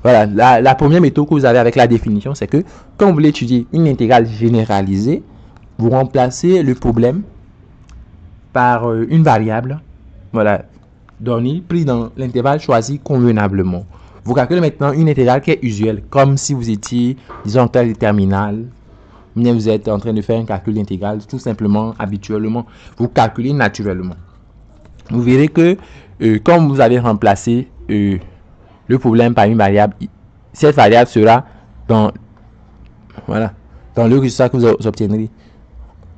S1: voilà, la première méthode que vous avez avec la définition, c'est que quand vous voulez étudier une intégrale généralisée, vous remplacez le problème par une variable, voilà, donnée, pris dans l'intervalle choisi convenablement. Vous calculez maintenant une intégrale qui est usuelle, comme si vous étiez, disons, en classe de terminale, mais vous êtes en train de faire un calcul d'intégrale, tout simplement, habituellement, vous calculez naturellement. Vous verrez que, comme vous avez remplacé le problème par une variable, cette variable sera dans, voilà, dans le résultat que vous obtiendrez.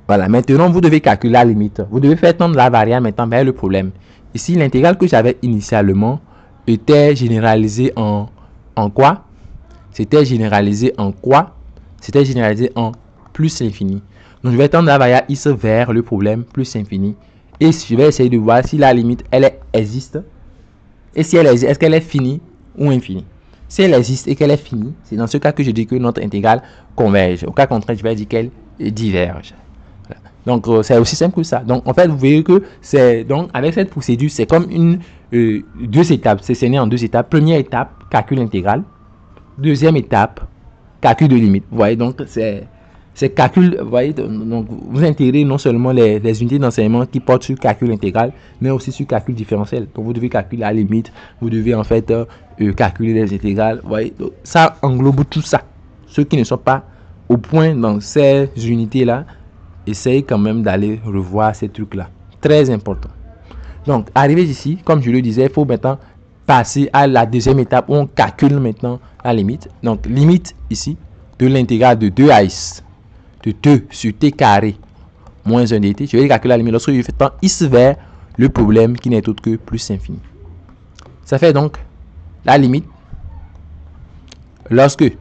S1: Voilà, maintenant vous devez calculer la limite. Vous devez faire tendre la variable maintenant vers le problème. Ici, l'intégrale que j'avais initialement était généralisée en quoi? C'était généralisé en quoi? C'était généralisé en plus infini. Donc, je vais tendre la variable x vers le problème plus infini. Et je vais essayer de voir si la limite, elle existe. Et si elle existe, est-ce qu'elle est finie ou infinie? Si elle existe et qu'elle est finie, c'est dans ce cas que je dis que notre intégrale converge. Au cas contraire, je vais dire qu'elle diverge. Voilà. Donc, c'est aussi simple que ça. Donc, en fait, vous voyez que c'est donc avec cette procédure, c'est comme deux étapes. C'est né en deux étapes. Première étape, calcul intégral. Deuxième étape, calcul de limite. Vous voyez, donc c'est calcul. Vous voyez, donc vous intégrez non seulement les unités d'enseignement qui portent sur calcul intégral, mais aussi sur calcul différentiel. Donc, vous devez calculer la limite. Vous devez en fait calculer les intégrales. Vous voyez, donc, ça englobe tout ça. Ceux qui ne sont pas au point dans ces unités-là, essayez quand même d'aller revoir ces trucs-là. Très important. Donc, arrivé ici, comme je le disais, il faut maintenant passer à la deuxième étape où on calcule maintenant la limite. Donc, limite ici de l'intégrale de 2 à x de 2 sur t carré moins 1 dt. Je vais calculer la limite lorsque je fais tendre x vers le problème qui n'est autre que plus infini. Ça fait donc la limite lorsque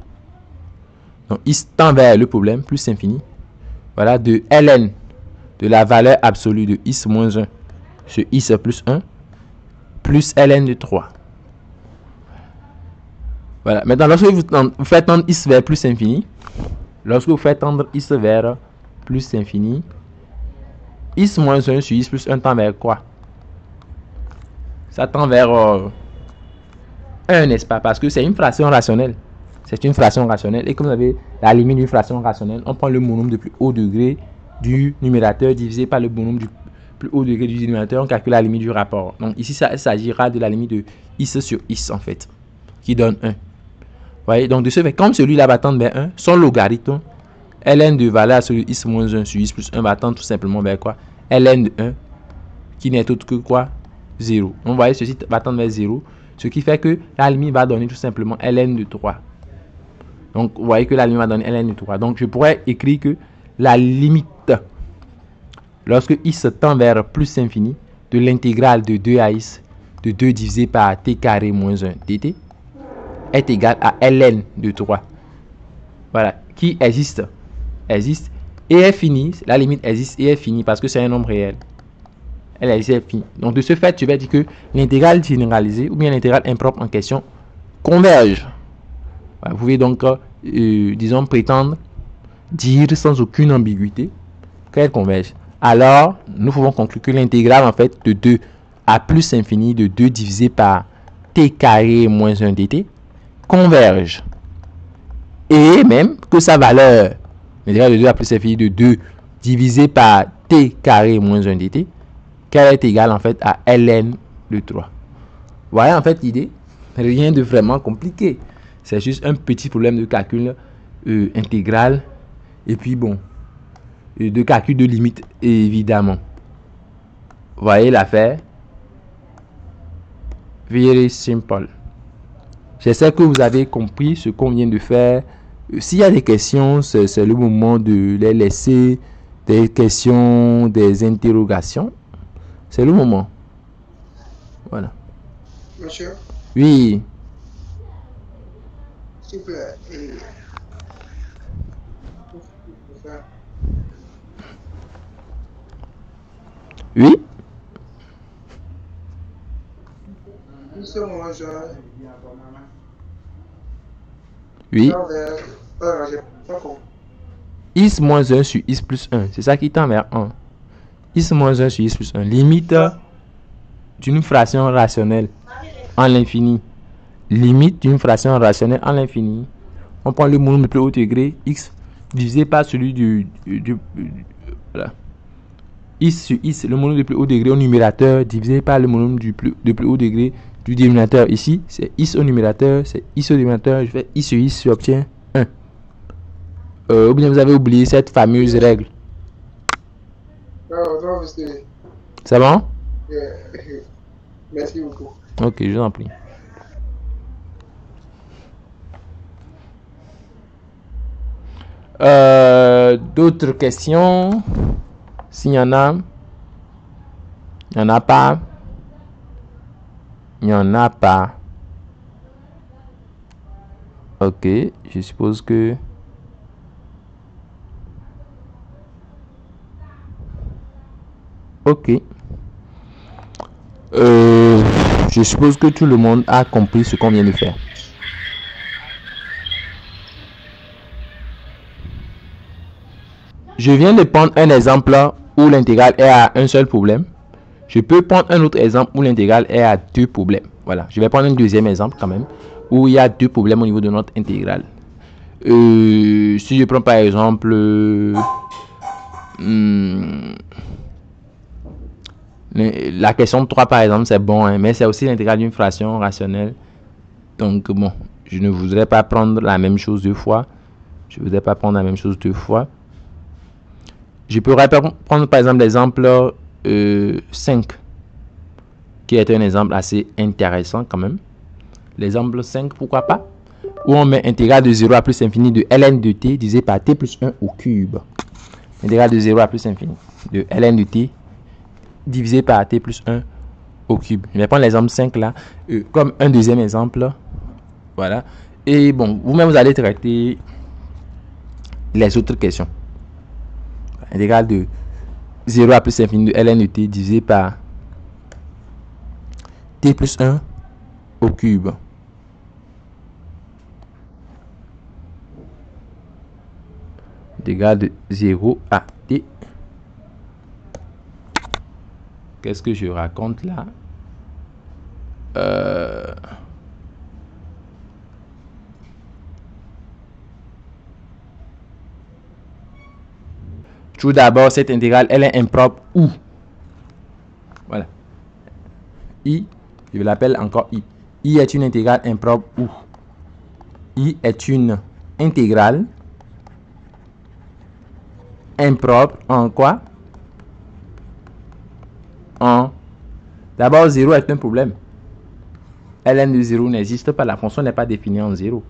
S1: donc, x tend vers le problème plus infini. Voilà, de ln de la valeur absolue de x moins 1 sur x plus 1 plus ln de 3. Voilà, maintenant lorsque vous faites tendre x vers plus infini, lorsque vous faites tendre x vers plus infini, x moins 1 sur x plus 1 tend vers quoi? Ça tend vers 1, n'est-ce pas? Parce que c'est une fraction rationnelle. C'est une fraction rationnelle. Et comme vous avez la limite d'une fraction rationnelle, on prend le monome de plus haut degré du numérateur divisé par le monome du plus haut degré du dénominateur, on calcule la limite du rapport. Donc ici, il s'agira de la limite de is sur is en fait, qui donne 1. Vous voyez, donc de ce fait, comme celui-là va tendre vers 1, son logarithme, ln de valeur à celui is moins 1 sur is plus 1 va tendre tout simplement vers quoi? Ln de 1, qui n'est autre que quoi? 0. Donc vous voyez, ceci va tendre vers 0, ce qui fait que la limite va donner tout simplement ln de 3. Donc vous voyez que la limite va donner ln de 3. Donc je pourrais écrire que la limite, lorsque is tend vers plus infini, de l'intégrale de 2 à is de 2 divisé par t carré moins 1 dt est égal à ln de 3. Voilà, qui existe et est finie. La limite existe et est finie parce que c'est un nombre réel. Elle est finie. Donc de ce fait, tu vas dire que l'intégrale généralisée ou bien l'intégrale impropre en question converge. Voilà, vous pouvez donc, disons, prétendre dire sans aucune ambiguïté qu'elle converge. Alors, nous pouvons conclure que l'intégrale en fait de 2 à plus infini de 2 divisé par t carré moins 1 dt converge. Et même que sa valeur, l'intégrale de 2 à plus infini de 2 divisé par t carré moins 1 dt, qu'elle est égale en fait à ln de 3. Vous voyez en fait l'idée? Rien de vraiment compliqué. C'est juste un petit problème de calcul intégral. Et puis bon, de calcul de limite évidemment. Vous voyez l'affaire? Very simple. J'espère que vous avez compris ce qu'on vient de faire. S'il y a des questions, c'est le moment de les laisser. Des questions, des interrogations. C'est le moment. Voilà.
S4: Monsieur?
S1: Oui.
S4: S'il vous plaît.
S1: Oui. Oui. Is moins 1 sur is plus 1. C'est ça qui tend vers 1. Is moins 1 sur is plus 1. Limite d'une fraction rationnelle en l'infini. Limite d'une fraction rationnelle en l'infini. On prend le monome de plus haut degré, x, divisé par celui du voilà. Is sur is, le monome de plus haut degré au numérateur, divisé par le monome de plus haut degré du dénominateur. Ici, c'est is au numérateur, c'est is au dénominateur. Je fais is sur is, j'obtiens 1. Ou bien vous avez oublié cette fameuse règle. C'est bon?
S4: Merci beaucoup.
S1: Ok, je vous en prie. D'autres questions? S'il y en a. Il n'y en a pas. Il n'y en a pas. Ok, je suppose que... Ok. Je suppose que tout le monde a compris ce qu'on vient de faire. Je viens de prendre un exemple où l'intégrale est à un seul problème. Je peux prendre un autre exemple où l'intégrale est à 2 problèmes. Voilà, je vais prendre un deuxième exemple quand même, où il y a 2 problèmes au niveau de notre intégrale. Si je prends par exemple... la question 3 par exemple, c'est bon, hein, mais c'est aussi l'intégrale d'une fraction rationnelle. Donc bon, je ne voudrais pas prendre la même chose 2 fois. Je ne voudrais pas prendre la même chose 2 fois. Je pourrais prendre par exemple l'exemple 5, qui est un exemple assez intéressant quand même. L'exemple 5, pourquoi pas? Où on met intégrale de 0 à plus infini de ln de t divisé par t plus 1 au cube. Intégrale de 0 à plus infini de ln de t divisé par t plus 1 au cube. Je vais prendre l'exemple 5 là comme un deuxième exemple. Voilà. Et bon, vous-même vous allez traiter les autres questions. Intégrale de 0 à plus infini de ln de t divisé par t plus 1 au cube. Intégrale de 0 à t. Qu'est-ce que je raconte là? Tout d'abord, cette intégrale, elle est impropre où? I, je l'appelle encore I. I est une intégrale impropre où I est une intégrale impropre en quoi? En d'abord 0 est un problème. Ln de 0 n'existe pas, la fonction n'est pas définie en 0.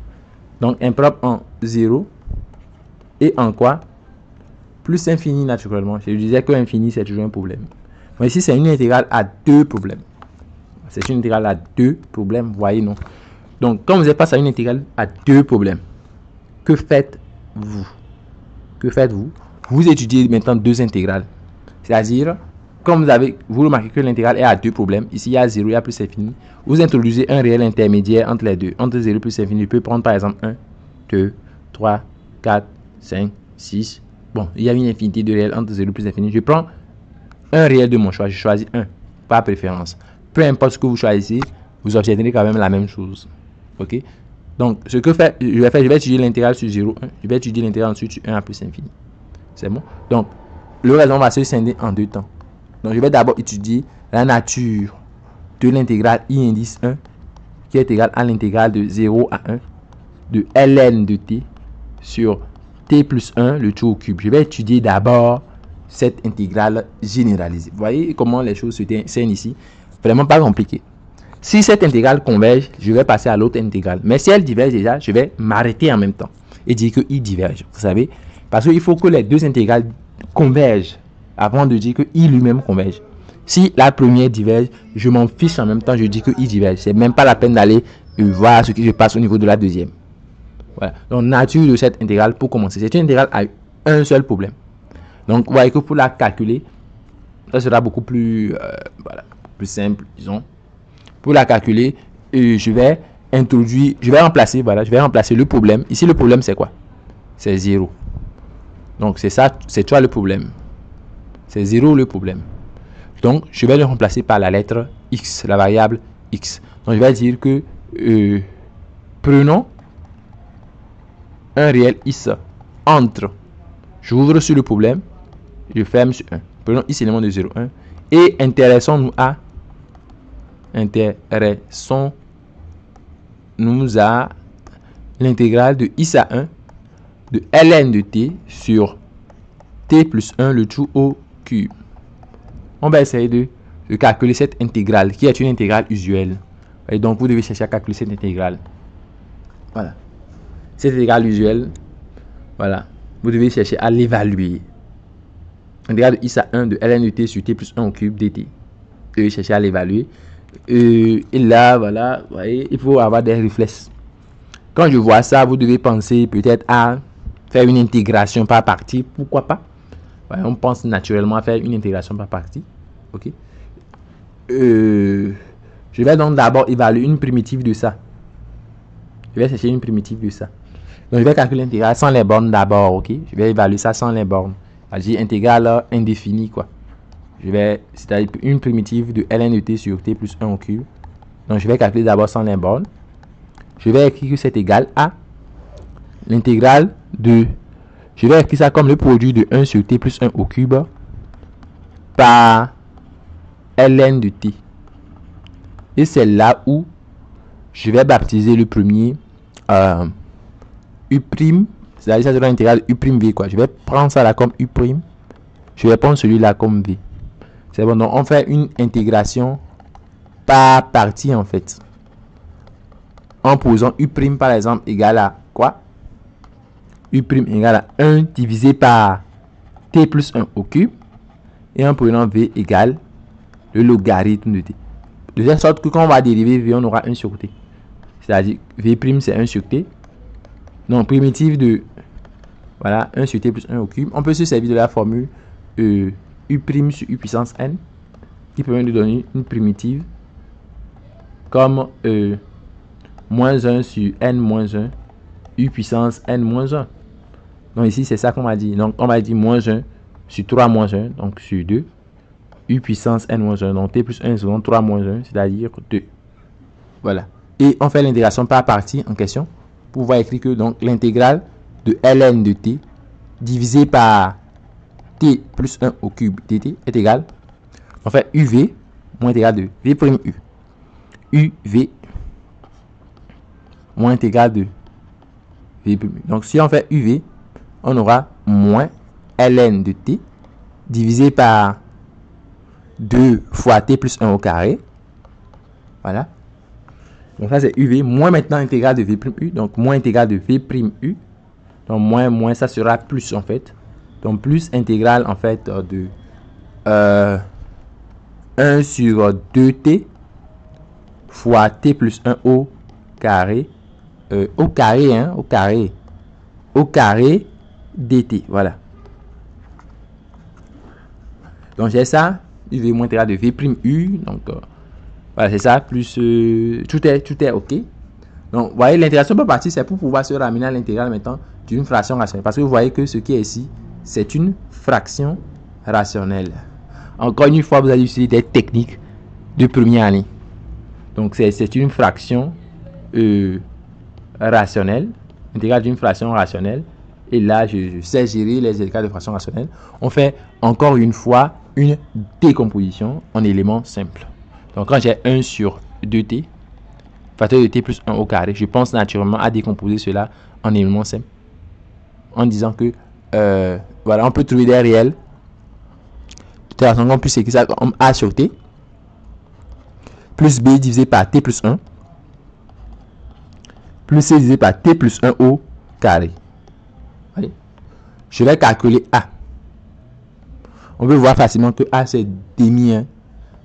S1: Donc impropre en 0 et en quoi? Plus infini naturellement. Je disais que infini c'est toujours un problème. Mais ici c'est une intégrale à deux problèmes. C'est une intégrale à deux problèmes, vous voyez non? Donc quand vous êtes face à une intégrale à deux problèmes, que faites-vous? Que faites-vous? Vous étudiez maintenant deux intégrales. C'est-à-dire, comme vous remarquez que l'intégrale est à deux problèmes, ici il y a 0, il y a plus infini, vous introduisez un réel intermédiaire entre les deux. Entre 0 et plus infini, je peux prendre par exemple 1, 2, 3, 4, 5, 6. Bon, il y a une infinité de réels entre 0 et plus infini. Je prends un réel de mon choix, je choisis un, par préférence. Peu importe ce que vous choisissez, vous obtiendrez quand même la même chose. Ok? Donc, ce que je vais étudier l'intégrale sur 0, 1. Je vais étudier l'intégrale ensuite sur 1 à plus infini. C'est bon? Donc, le raisonnement va se scinder en deux temps. Donc, je vais d'abord étudier la nature de l'intégrale I indice 1, qui est égale à l'intégrale de 0 à 1 de ln de t sur t plus 1, le tout au cube. Je vais étudier d'abord cette intégrale généralisée. Vous voyez comment les choses se scènent ici? Vraiment pas compliqué. Si cette intégrale converge, je vais passer à l'autre intégrale. Mais si elle diverge déjà, je vais m'arrêter en même temps et dire que I diverge. Vous savez? Parce qu'il faut que les deux intégrales convergent avant de dire que I lui-même converge. Si la première diverge, je m'en fiche en même temps, je dis que I diverge. C'est même pas la peine d'aller voir ce qui se passe au niveau de la deuxième. Voilà. Donc, nature de cette intégrale pour commencer. C'est une intégrale à un seul problème. Donc, vous voyez que pour la calculer, ça sera beaucoup plus, plus simple, disons. Pour la calculer, je vais remplacer le problème. Ici, le problème, c'est quoi? C'est 0. Donc, c'est ça, c'est toi le problème. C'est 0 le problème. Donc, je vais le remplacer par la lettre x, la variable x. Donc, je vais dire que prenons un réel x entre, j'ouvre sur le problème, je ferme sur 1. Prenons x élément de 0, 1. Et intéressons-nous à l'intégrale de x à 1 de ln de t sur t plus 1 le tout au cube. On va essayer de calculer cette intégrale qui est une intégrale usuelle. Et donc vous devez chercher à calculer cette intégrale. Voilà. Cette intégrale usuelle, voilà. Vous devez chercher à l'évaluer. Intégrale de x à 1 de ln de t sur t plus 1 au cube dt. Vous devez chercher à l'évaluer. Et là, voilà, vous voyez, il faut avoir des réflexes. Quand je vois ça, vous devez penser peut-être à faire une intégration par partie. Pourquoi pas? Ouais, on pense naturellement à faire une intégration par partie. Ok. Je vais donc d'abord évaluer une primitive de ça. Je vais chercher une primitive de ça. Donc je vais calculer l'intégrale sans les bornes d'abord. Ok. Je vais évaluer ça sans les bornes. J'ai intégrale indéfinie quoi. C'est-à-dire une primitive de ln de t sur t plus 1 au cube. Donc je vais calculer d'abord sans les bornes. Je vais écrire que c'est égal à l'intégrale de... Je vais écrire ça comme le produit de 1 sur t plus 1 au cube par ln de t. Et c'est là où je vais baptiser le premier u'. C'est-à-dire ça sera l'intégrale u'(v) quoi. Je vais prendre ça là comme u'. Je vais prendre celui-là comme v. C'est bon, donc on fait une intégration par partie en fait. En posant u' par exemple égal à quoi? U' égale à 1 divisé par t plus 1 au cube. Et en prenant v égale le logarithme de t. De telle sorte que quand on va dériver v, on aura 1 sur t. C'est-à-dire v' c'est 1 sur t. Donc primitive de voilà 1 sur t plus 1 au cube. On peut se servir de la formule u' sur u puissance n qui permet de donner une primitive comme moins 1 sur n moins 1 u puissance n moins 1. Donc ici c'est ça qu'on m'a dit. Donc on m'a dit moins 1 sur 3 moins 1, donc sur 2 u puissance n moins 1. Donc t plus 1 sur 3 moins 1, c'est-à-dire 2. Voilà. Et on fait l'intégration par partie en question pour pouvoir écrire que donc l'intégrale de ln de t divisé par t plus 1 au cube dt est égal, on fait uv moins intégrale de V prime U. UV moins intégrale de V prime U. Donc, si on fait UV, on aura moins ln de t divisé par 2 fois t plus 1 au carré. Voilà. Donc ça c'est UV, moins maintenant intégrale de V prime U, donc moins intégrale de V prime U. Donc moins ça sera plus en fait. Donc plus intégrale en fait de 1 sur 2t fois t plus 1 au carré. Au carré dt. Voilà. Donc j'ai ça, UV moins intégrale de V prime U. Donc voilà, c'est ça, plus tout est OK. Donc vous voyez, l'intégration par partie, c'est pour pouvoir se ramener à l'intégrale maintenant d'une fraction rationnelle. Parce que vous voyez que ce qui est ici, c'est une fraction rationnelle. Encore une fois, vous allez utiliser des techniques de première année. Donc c'est une fraction rationnelle, intégrale d'une fraction rationnelle. Et là, je sais gérer les intégrales de fraction rationnelle. On fait encore une fois une décomposition en éléments simples. Donc quand j'ai 1 sur 2t, facteur de t plus 1 au carré, je pense naturellement à décomposer cela en éléments simples. En disant que, voilà, on peut trouver des réels. De toute façon, on peut écrire ça comme a sur t, plus b divisé par t plus 1, plus c divisé par t plus 1 au carré. Allez. Je vais calculer a. On peut voir facilement que a c'est demi 1.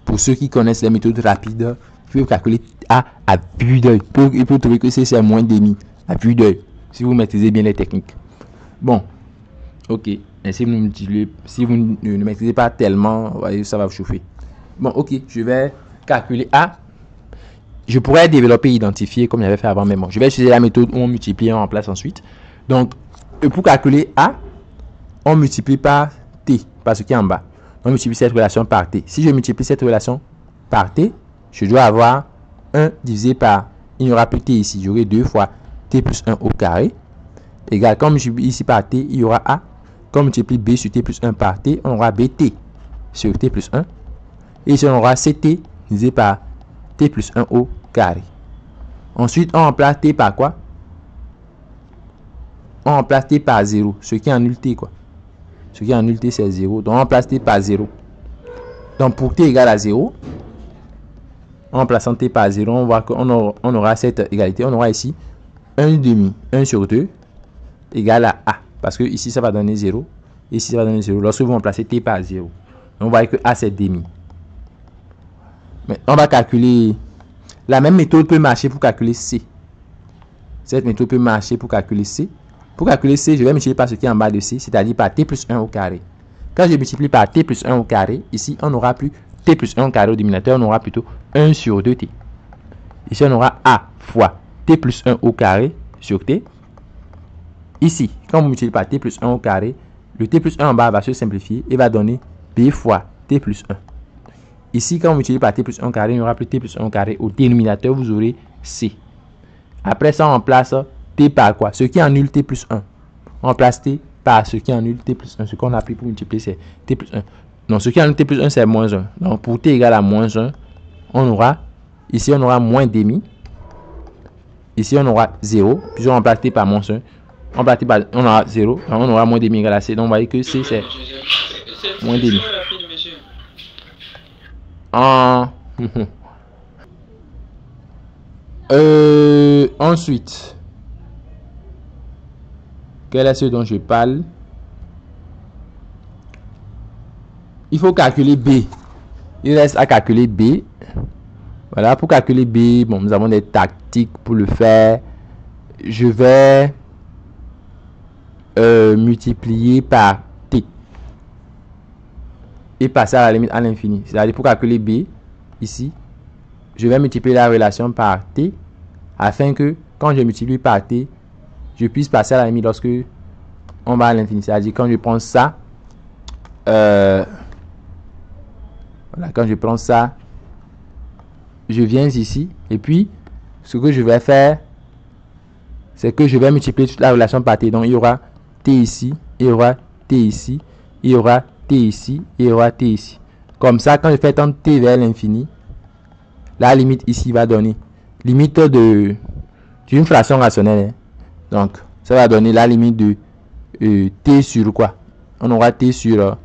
S1: Pour ceux qui connaissent les méthodes rapides, il faut calculer a à vue d'œil. Il peut trouver que c'est moins demi à vue d'œil, si vous maîtrisez bien les techniques. Bon, ok. Et si vous ne maîtrisez pas tellement, voyez, ça va vous chauffer. Bon, ok. Je vais calculer a. Je pourrais développer et identifier comme j'avais fait avant, mais bon, je vais utiliser la méthode où on multiplie et on remplace ensuite. Donc, pour calculer a, on multiplie par t, par ce qui est en bas. On multiplie cette relation par t. Si je multiplie cette relation par t, je dois avoir 1 divisé par, il n'y aura plus t ici, j'aurai 2 fois t plus 1 au carré, égal, quand on multiplie ici par t, il y aura a. Quand on multiplie b sur t plus 1 par t, on aura bt sur t plus 1. Et ici, on aura ct divisé par t plus 1 au carré. Ensuite, on remplace t par quoi? On remplace t par 0, ce qui annule t, quoi. Ce qui annule t, c'est 0. Donc, on remplace t par 0. Donc, pour t égale à 0, en remplaçant t par 0, on voit qu'on aura cette égalité. On aura ici 1 demi, 1 sur 2, égale à a. Parce que ici, ça va donner 0. Ici, ça va donner 0. Lorsque vous remplacez t par 0. Donc, on voit que a, c'est demi. Mais on va calculer. La même méthode peut marcher pour calculer c. Cette méthode peut marcher pour calculer c. Pour calculer c, je vais multiplier par ce qui est en bas de c, c'est-à-dire par t plus 1 au carré. Quand je multiplie par t plus 1 au carré, ici, on n'aura plus t plus 1 au carré au dénominateur, on aura plutôt 1 sur 2t. Ici, on aura a fois t plus 1 au carré sur t. Ici, quand on multiplie par t plus 1 au carré, le t plus 1 en bas va se simplifier et va donner b fois t plus 1. Ici, quand on multiplie par t plus 1 au carré, il n'y aura plus t plus 1 au carré. Au dénominateur, vous aurez c. Après ça, on remplace t par quoi? Ce qui annule t plus 1. On remplace t par ce qui annule t plus 1. Ce qu'on a pris pour multiplier, c'est t plus 1. Donc, ce qui annule t plus 1, c'est moins 1. Donc, pour t égale à moins 1, on aura, ici, on aura moins demi. Ici, on aura 0. Puis, on remplace t par moins 1. On remplace t par, on aura 0. Donc, on aura moins demi égale à c. Donc, vous voyez que c, c'est moins demi. Ensuite, quel est ce dont je parle? Il faut calculer B. Il reste à calculer B. Voilà, pour calculer B, bon, nous avons des tactiques pour le faire. Je vais multiplier par T et passer à la limite à l'infini. C'est-à-dire pour calculer B, ici, je vais multiplier la relation par T afin que quand je multiplie par T, je puisse passer à la limite lorsque on va à l'infini. C'est-à-dire quand je prends ça, voilà, quand je prends ça, je viens ici et puis ce que je vais faire, c'est que je vais multiplier toute la relation par T. Donc il y aura T ici, il y aura T ici, il y aura T ici, il y aura T ici. Comme ça, quand je fais tendre t vers l'infini, la limite ici va donner limite d'une fraction rationnelle. Hein. Donc, ça va donner la limite de t sur quoi? On aura t sur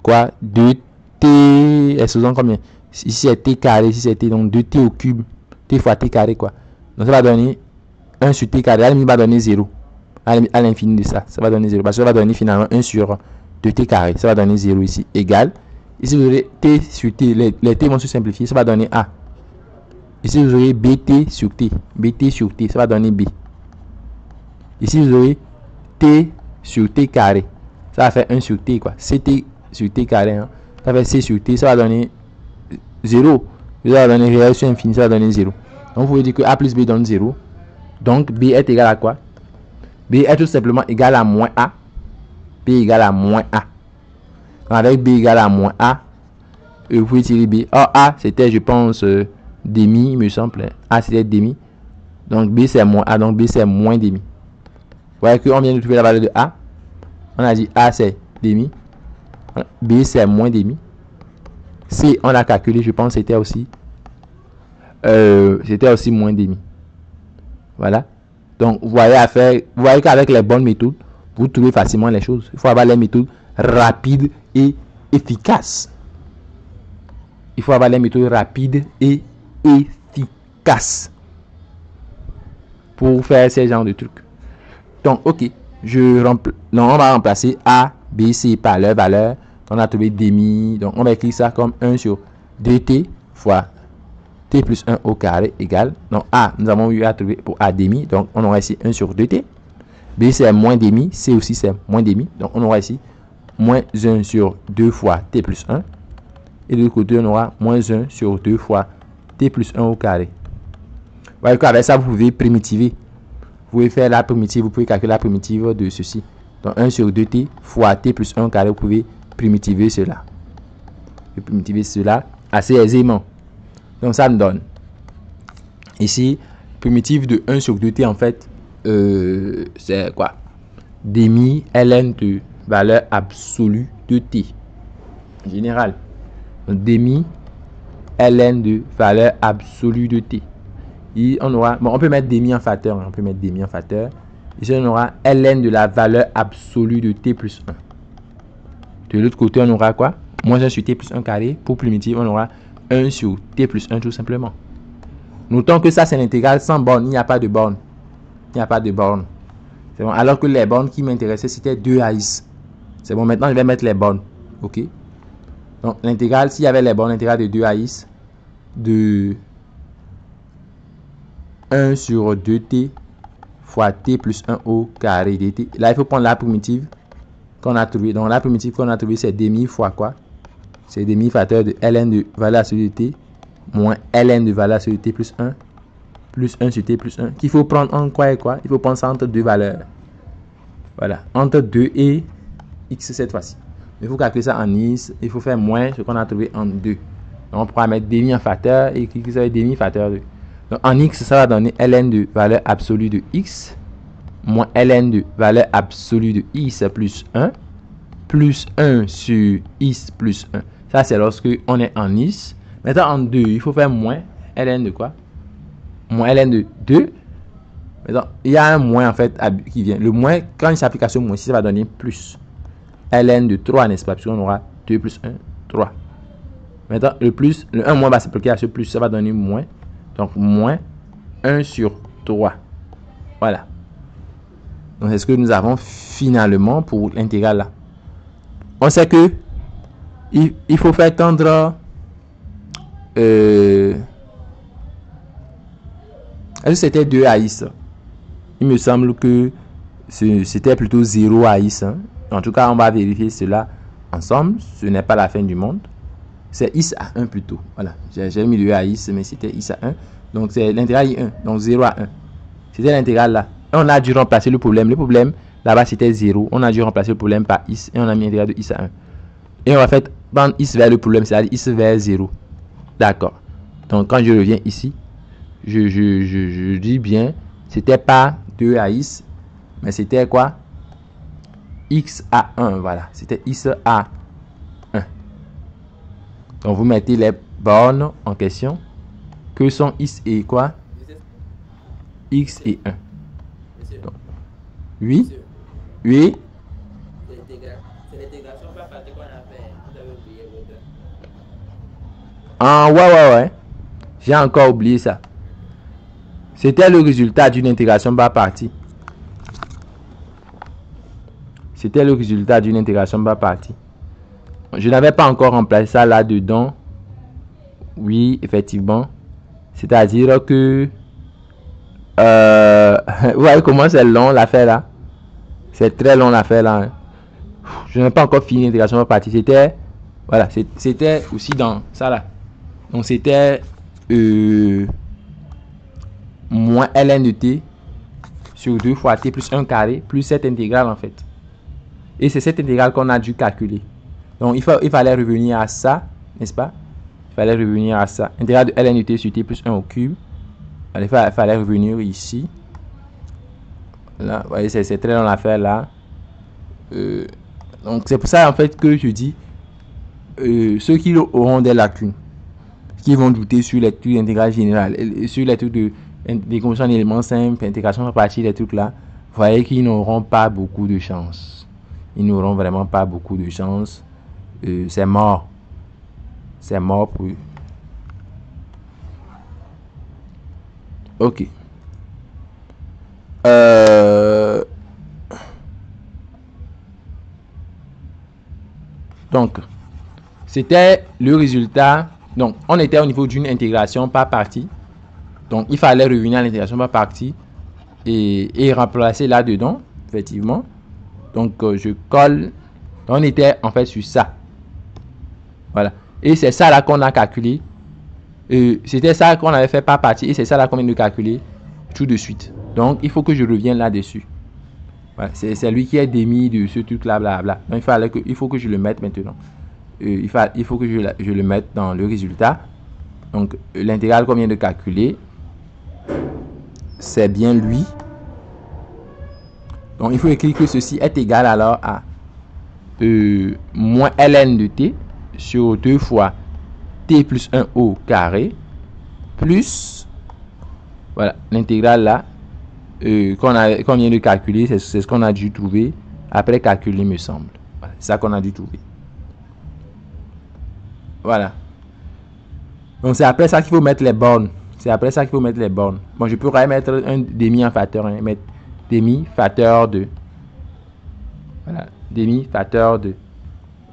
S1: quoi? 2t, est-ce combien? Ici c'est t carré, ici c'est t, donc 2t au cube, t fois t carré quoi. Donc ça va donner 1 sur t carré, la limite va donner 0. À l'infini de ça, ça va donner 0. Parce que ça va donner finalement 1 sur 2t carré, ça va donner 0 ici, égal. Ici vous aurez t sur t, les t vont se simplifier, ça va donner a. Ici vous aurez bt sur t, ça va donner b. Ici vous aurez t sur t carré, ça va faire 1 sur t quoi, ct sur t carré, hein. Ça va faire c sur t, ça va donner 0. Ça va donner réel sur infini, ça va donner 0. Donc vous pouvez dire que a plus b donne 0. Donc b est égal à quoi? B est tout simplement égal à moins a. B égale à moins a. Donc avec b égale à moins a, vous pouvez tirer b. Or a c'était je pense demi, il me semble. A c'était demi. Donc b c'est moins a, donc b c'est moins demi. Vous voyez qu'on vient de trouver la valeur de a. On a dit a c'est demi. B c'est moins demi. C on l'a calculé, je pense c'était aussi moins demi. Voilà. Donc vous voyez qu'avec les bonnes méthodes, vous trouvez facilement les choses. Il faut avoir les méthodes rapides et efficaces. Il faut avoir les méthodes rapides et efficaces pour faire ce genre de trucs. Donc ok, on va remplacer A, B, C par leur valeur. On a trouvé demi, donc on va écrire ça comme 1 sur 2t fois t plus 1 au carré égale. Donc A, nous avons eu à trouver pour A demi, donc on aura ici 1 sur 2t. B c'est moins demi, C aussi c'est moins demi, donc on aura ici moins 1 sur 2 fois t plus 1. Et de l'autre côté, on aura moins 1 sur 2 fois t plus 1 au carré. Vous voyez qu'avec ça, vous pouvez primitiver. Vous pouvez faire la primitive, vous pouvez calculer la primitive de ceci. Donc 1 sur 2t fois t plus 1 au carré, vous pouvez primitiver cela. Vous pouvez primitiver cela assez aisément. Donc ça me donne ici, primitive de 1 sur 2t en fait, c'est quoi? Demi ln de valeur absolue de t. En général. Donc, demi ln de valeur absolue de t. Et on aura, bon, on peut mettre demi en facteur. Hein, on peut mettre demi en facteur. Ici, on aura ln de la valeur absolue de t plus 1. De l'autre côté, on aura quoi? Moins 1 sur t plus 1 carré. Pour primitive, on aura 1 sur t plus 1 tout simplement. Notons que ça, c'est l'intégrale sans borne. Il n'y a pas de borne. Il n'y a pas de borne. C'est bon. Alors que les bornes qui m'intéressaient, c'était 2 AX. C'est bon. Maintenant, je vais mettre les bornes. OK. Donc, l'intégrale, s'il y avait les bornes, l'intégrale de 2 AX de 1 sur 2t fois t plus 1 au carré dt. Là, il faut prendre la primitive qu'on a trouvée. Donc, la primitive qu'on a trouvée, c'est demi fois quoi? C'est demi facteur de ln de valeur absolue de t moins ln de valeur absolue de t plus 1 sur t plus 1. Qu'il faut prendre en quoi et quoi? Il faut prendre ça entre deux valeurs. Voilà. Entre 2 et x cette fois-ci. Il faut calculer ça en x. Il faut faire moins ce qu'on a trouvé en 2. Donc, on pourra mettre demi en facteur et cliquer sur demi facteur 2. Donc, en x, ça va donner ln de valeur absolue de x moins ln de valeur absolue de x plus 1 sur x plus 1. Ça, c'est lorsque on est en x. Maintenant, en 2, il faut faire moins ln de quoi? Moins ln de 2. Maintenant, il y a un moins en fait qui vient. Le moins, quand il s'applique à ce moins-ci, ça va donner plus ln de 3, n'est-ce pas? Puisqu'on aura 2 plus 1, 3. Maintenant, le 1 moins va s'appliquer à ce plus, ça va donner moins. Donc, moins 1 sur 3. Voilà. Donc, c'est ce que nous avons finalement pour l'intégrale là. On sait que il faut faire tendre est-ce que c'était 2 AX? Il me semble que c'était plutôt 0 AX. Hein? En tout cas, on va vérifier cela ensemble. Ce n'est pas la fin du monde. C'est x à 1 plutôt. Voilà. J'ai mis le AX, mais c'était x à 1. Donc, c'est l'intégrale I1. Donc, 0 à 1. C'était l'intégrale là. Et on a dû remplacer le problème. Le problème, là-bas, c'était 0. On a dû remplacer le problème par x. Et on a mis l'intégrale de x à 1. Et on va faire prendre x vers le problème, c'est-à-dire x vers 0. D'accord. Donc, quand je reviens ici, je dis bien, c'était pas 2 à x, mais c'était quoi? X à 1, voilà. C'était x à 1. Donc vous mettez les bornes en question, que sont x et quoi? X et 1. Donc, oui.
S4: Monsieur,
S1: Oui.
S4: c'est l'intégration par partie qu'on a fait. Vous avez oublié votre.
S1: Ah, ouais. J'ai encore oublié ça. C'était le résultat d'une intégration par partie. C'était le résultat d'une intégration par partie. Je n'avais pas encore remplacé ça là-dedans. Oui, effectivement. C'est-à-dire que... vous voyez comment c'est long l'affaire là. C'est très long l'affaire là. Hein. Je n'ai pas encore fini l'intégration par partie. C'était... Voilà, c'était aussi dans ça là. Donc c'était... moins ln de t sur 2 fois t plus 1 carré plus cette intégrale en fait. Et c'est cette intégrale qu'on a dû calculer. Donc il fallait revenir à ça, n'est-ce pas? Il fallait revenir à ça. Intégrale de ln de t sur t plus 1 au cube. Il fallait revenir ici. Là, vous voyez, c'est très long l'affaire là. Donc c'est pour ça en fait que je dis ceux qui auront des lacunes, qui vont douter sur les trucs d'intégrale générale, sur les trucs de décomposition d'éléments simples, intégration par partie, les trucs là, vous voyez qu'ils n'auront pas beaucoup de chance. Ils n'auront vraiment pas beaucoup de chance. C'est mort. C'est mort pour eux. Ok. Donc, c'était le résultat. Donc, on était au niveau d'une intégration par partie. Donc, il fallait revenir à l'intégration par partie et remplacer là-dedans, effectivement. Donc, je colle. On était en fait sur ça. Voilà. Et c'est ça là qu'on a calculé. C'était ça qu'on avait fait par partie. Et c'est ça là qu'on vient de calculer tout de suite. Donc, il faut que je revienne là-dessus. Voilà. C'est lui qui est démis de ce truc-là, blabla. Donc, il faut que je le mette maintenant. Il faut que je le mette dans le résultat. Donc, l'intégrale qu'on vient de calculer, c'est bien lui. Donc, il faut écrire que ceci est égal alors à moins ln de t sur 2 fois t plus 1 au carré plus, voilà, l'intégrale là qu'on vient de calculer, c'est ce qu'on a dû trouver après calculer, me semble. Voilà, c'est ça qu'on a dû trouver. Voilà. Donc, c'est après ça qu'il faut mettre les bornes. C'est après ça qu'il faut mettre les bornes. Bon, je pourrais mettre un demi en facteur 1, mettre demi facteur de, voilà, demi facteur de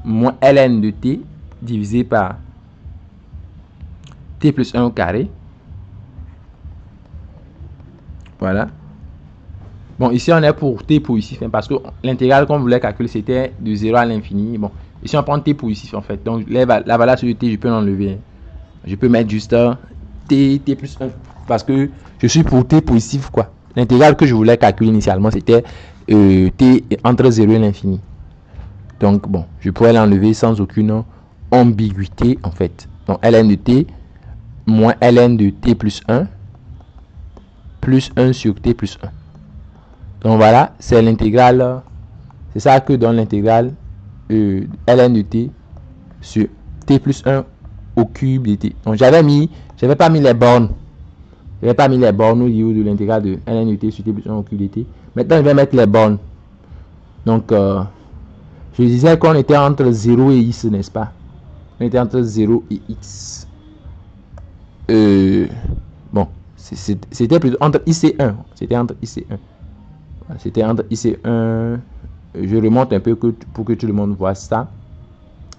S1: moins ln de t divisé par t plus 1 au carré. Voilà. Bon, ici on est pour t positif, hein, parce que l'intégrale qu'on voulait calculer c'était de 0 à l'infini. Bon, ici on prend t positif en fait. Donc la valeur sur le t, je peux l'enlever. Hein. Je peux mettre juste t plus 1 parce que je suis pour t positif quoi. L'intégrale que je voulais calculer initialement c'était t entre 0 et l'infini. Donc bon, je pourrais l'enlever sans aucune ambiguïté en fait. Donc ln de t moins ln de t plus 1 plus 1 sur t plus 1. Donc voilà, c'est l'intégrale. C'est ça que donne l'intégrale ln de t sur t plus 1 au cube de t. Donc j'avais pas mis les bornes. J'avais pas mis les bornes au niveau de l'intégrale de ln de t sur t plus 1 au cube de t. Maintenant, je vais mettre les bornes. Donc, je disais qu'on était entre 0 et x, n'est-ce pas? On était entre 0 et x. Bon, c'était plutôt entre x et 1. C'était entre x et 1. Voilà, c'était entre x et 1. Je remonte un peu pour que tout le monde voit ça.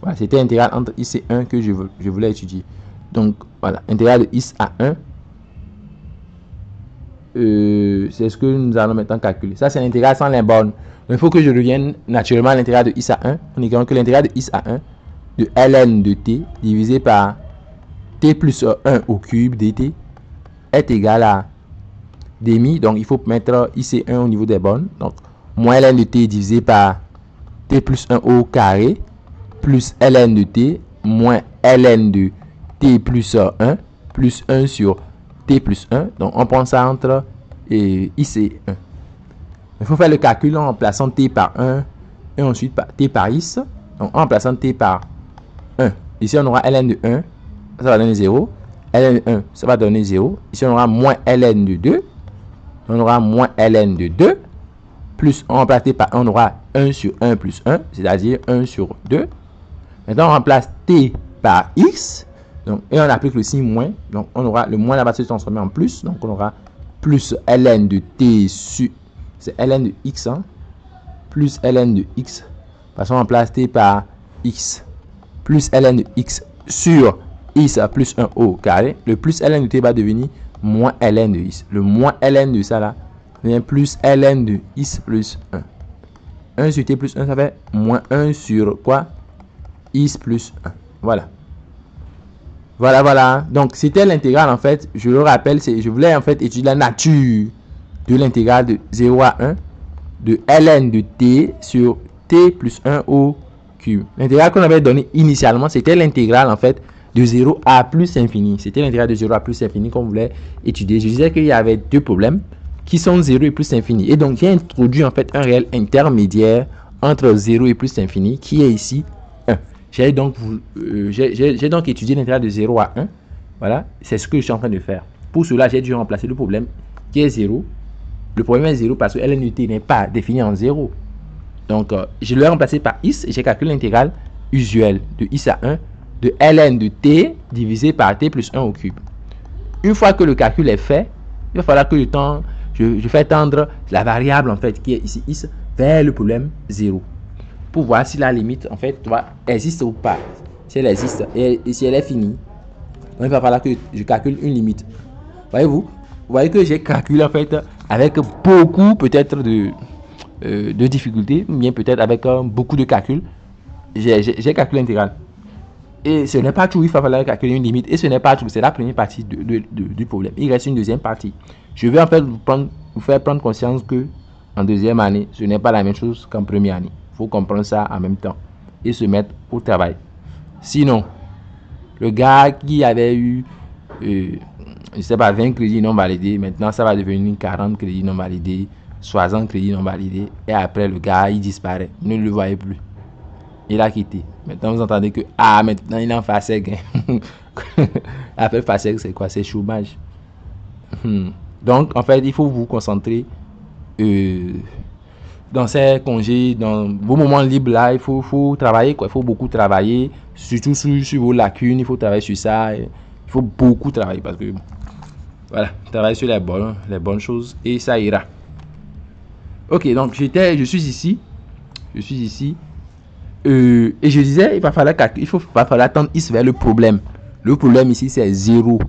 S1: Voilà, c'était intégrale entre x et 1 que je voulais étudier. Donc, voilà, intégrale de x à 1. C'est ce que nous allons maintenant calculer. Ça, c'est l'intégrale sans les bornes. Donc, il faut que je revienne naturellement à l'intégrale de x à 1. On écrit que l'intégrale de x à 1 de ln de t divisé par t plus 1 au cube dt est égal à demi. Donc, il faut mettre x et 1 au niveau des bornes. Donc, moins ln de t divisé par t plus 1 au carré plus ln de t moins ln de t plus 1 plus 1 sur t plus 1. Donc, on prend ça entre x et 1. Il faut faire le calcul en remplaçant t par 1 et ensuite t par x. Donc, en remplaçant t par 1 Ici, on aura ln de 1, ça va donner 0. ln de 1, ça va donner 0. Ici, on aura moins ln de 2. On aura moins ln de 2. Plus, on remplace t par 1, on aura 1 sur 1 plus 1, c'est-à-dire 1 sur 2. Maintenant, on remplace t par x. Donc, et on applique le signe moins. Donc, on aura le moins là-bas se transformer en plus. Donc, on aura plus ln de t sur... C'est ln de x, hein, plus ln de x. Parce qu'on remplace t par x. Plus ln de x sur x plus 1 au carré. Le plus ln de t va devenir moins ln de x. Le moins ln de ça là devient plus ln de x plus 1. 1 sur t plus 1, ça fait moins 1 sur quoi? X plus 1. Voilà. Voilà. Donc, c'était l'intégrale, en fait. Je le rappelle, je voulais, en fait, étudier la nature de l'intégrale de 0 à 1 de ln de t sur t plus 1 au cube. L'intégrale qu'on avait donnée initialement, c'était l'intégrale, en fait, de 0 à plus infini. C'était l'intégrale de 0 à plus infini qu'on voulait étudier. Je disais qu'il y avait deux problèmes qui sont 0 et plus infini. Et donc, j'ai introduit, en fait, un réel intermédiaire entre 0 et plus infini, qui est ici 1. J'ai donc étudié l'intégrale de 0 à 1. Voilà, c'est ce que je suis en train de faire. Pour cela, j'ai dû remplacer le problème qui est 0. Le problème est 0 parce que ln de t n'est pas défini en 0. Donc, je l'ai remplacé par x et j'ai calculé l'intégrale usuelle de x à 1 de ln de t divisé par t plus 1 au cube. Une fois que le calcul est fait, il va falloir que je fais tendre la variable, en fait, qui est ici x, vers le problème 0. Pour voir si la limite, en fait, existe ou pas. Si elle existe et si elle est finie. Donc, il va falloir que je calcule une limite. Voyez-vous? Vous voyez que j'ai calculé, en fait, avec beaucoup, peut-être, de difficultés, ou bien peut-être avec beaucoup de calculs. J'ai calculé l'intégrale. Et ce n'est pas tout, il va falloir calculer une limite. Et ce n'est pas tout, c'est la première partie du problème. Il reste une deuxième partie. Je vais, en fait, vous faire prendre conscience que en deuxième année, ce n'est pas la même chose qu'en première année. Il faut comprendre ça en même temps et se mettre au travail. Sinon, le gars qui avait eu, je ne sais pas, 20 crédits non validés, maintenant ça va devenir 40 crédits non validés, 60 crédits non validés, et après le gars il disparaît. Vous ne le voyez plus. Il a quitté. Maintenant vous entendez que, maintenant il est en FASEG. Après FASEG, c'est quoi? C'est chômage. Donc en fait, il faut vous concentrer dans ces congés, dans vos moments libres là, il faut travailler, quoi. Il faut beaucoup travailler, surtout sur vos lacunes. Il faut travailler sur ça. Il faut beaucoup travailler parce que voilà, travailler sur les bonnes choses et ça ira. Ok, donc je suis ici et je disais, il va falloir tendre x vers le problème. Le problème ici c'est 0.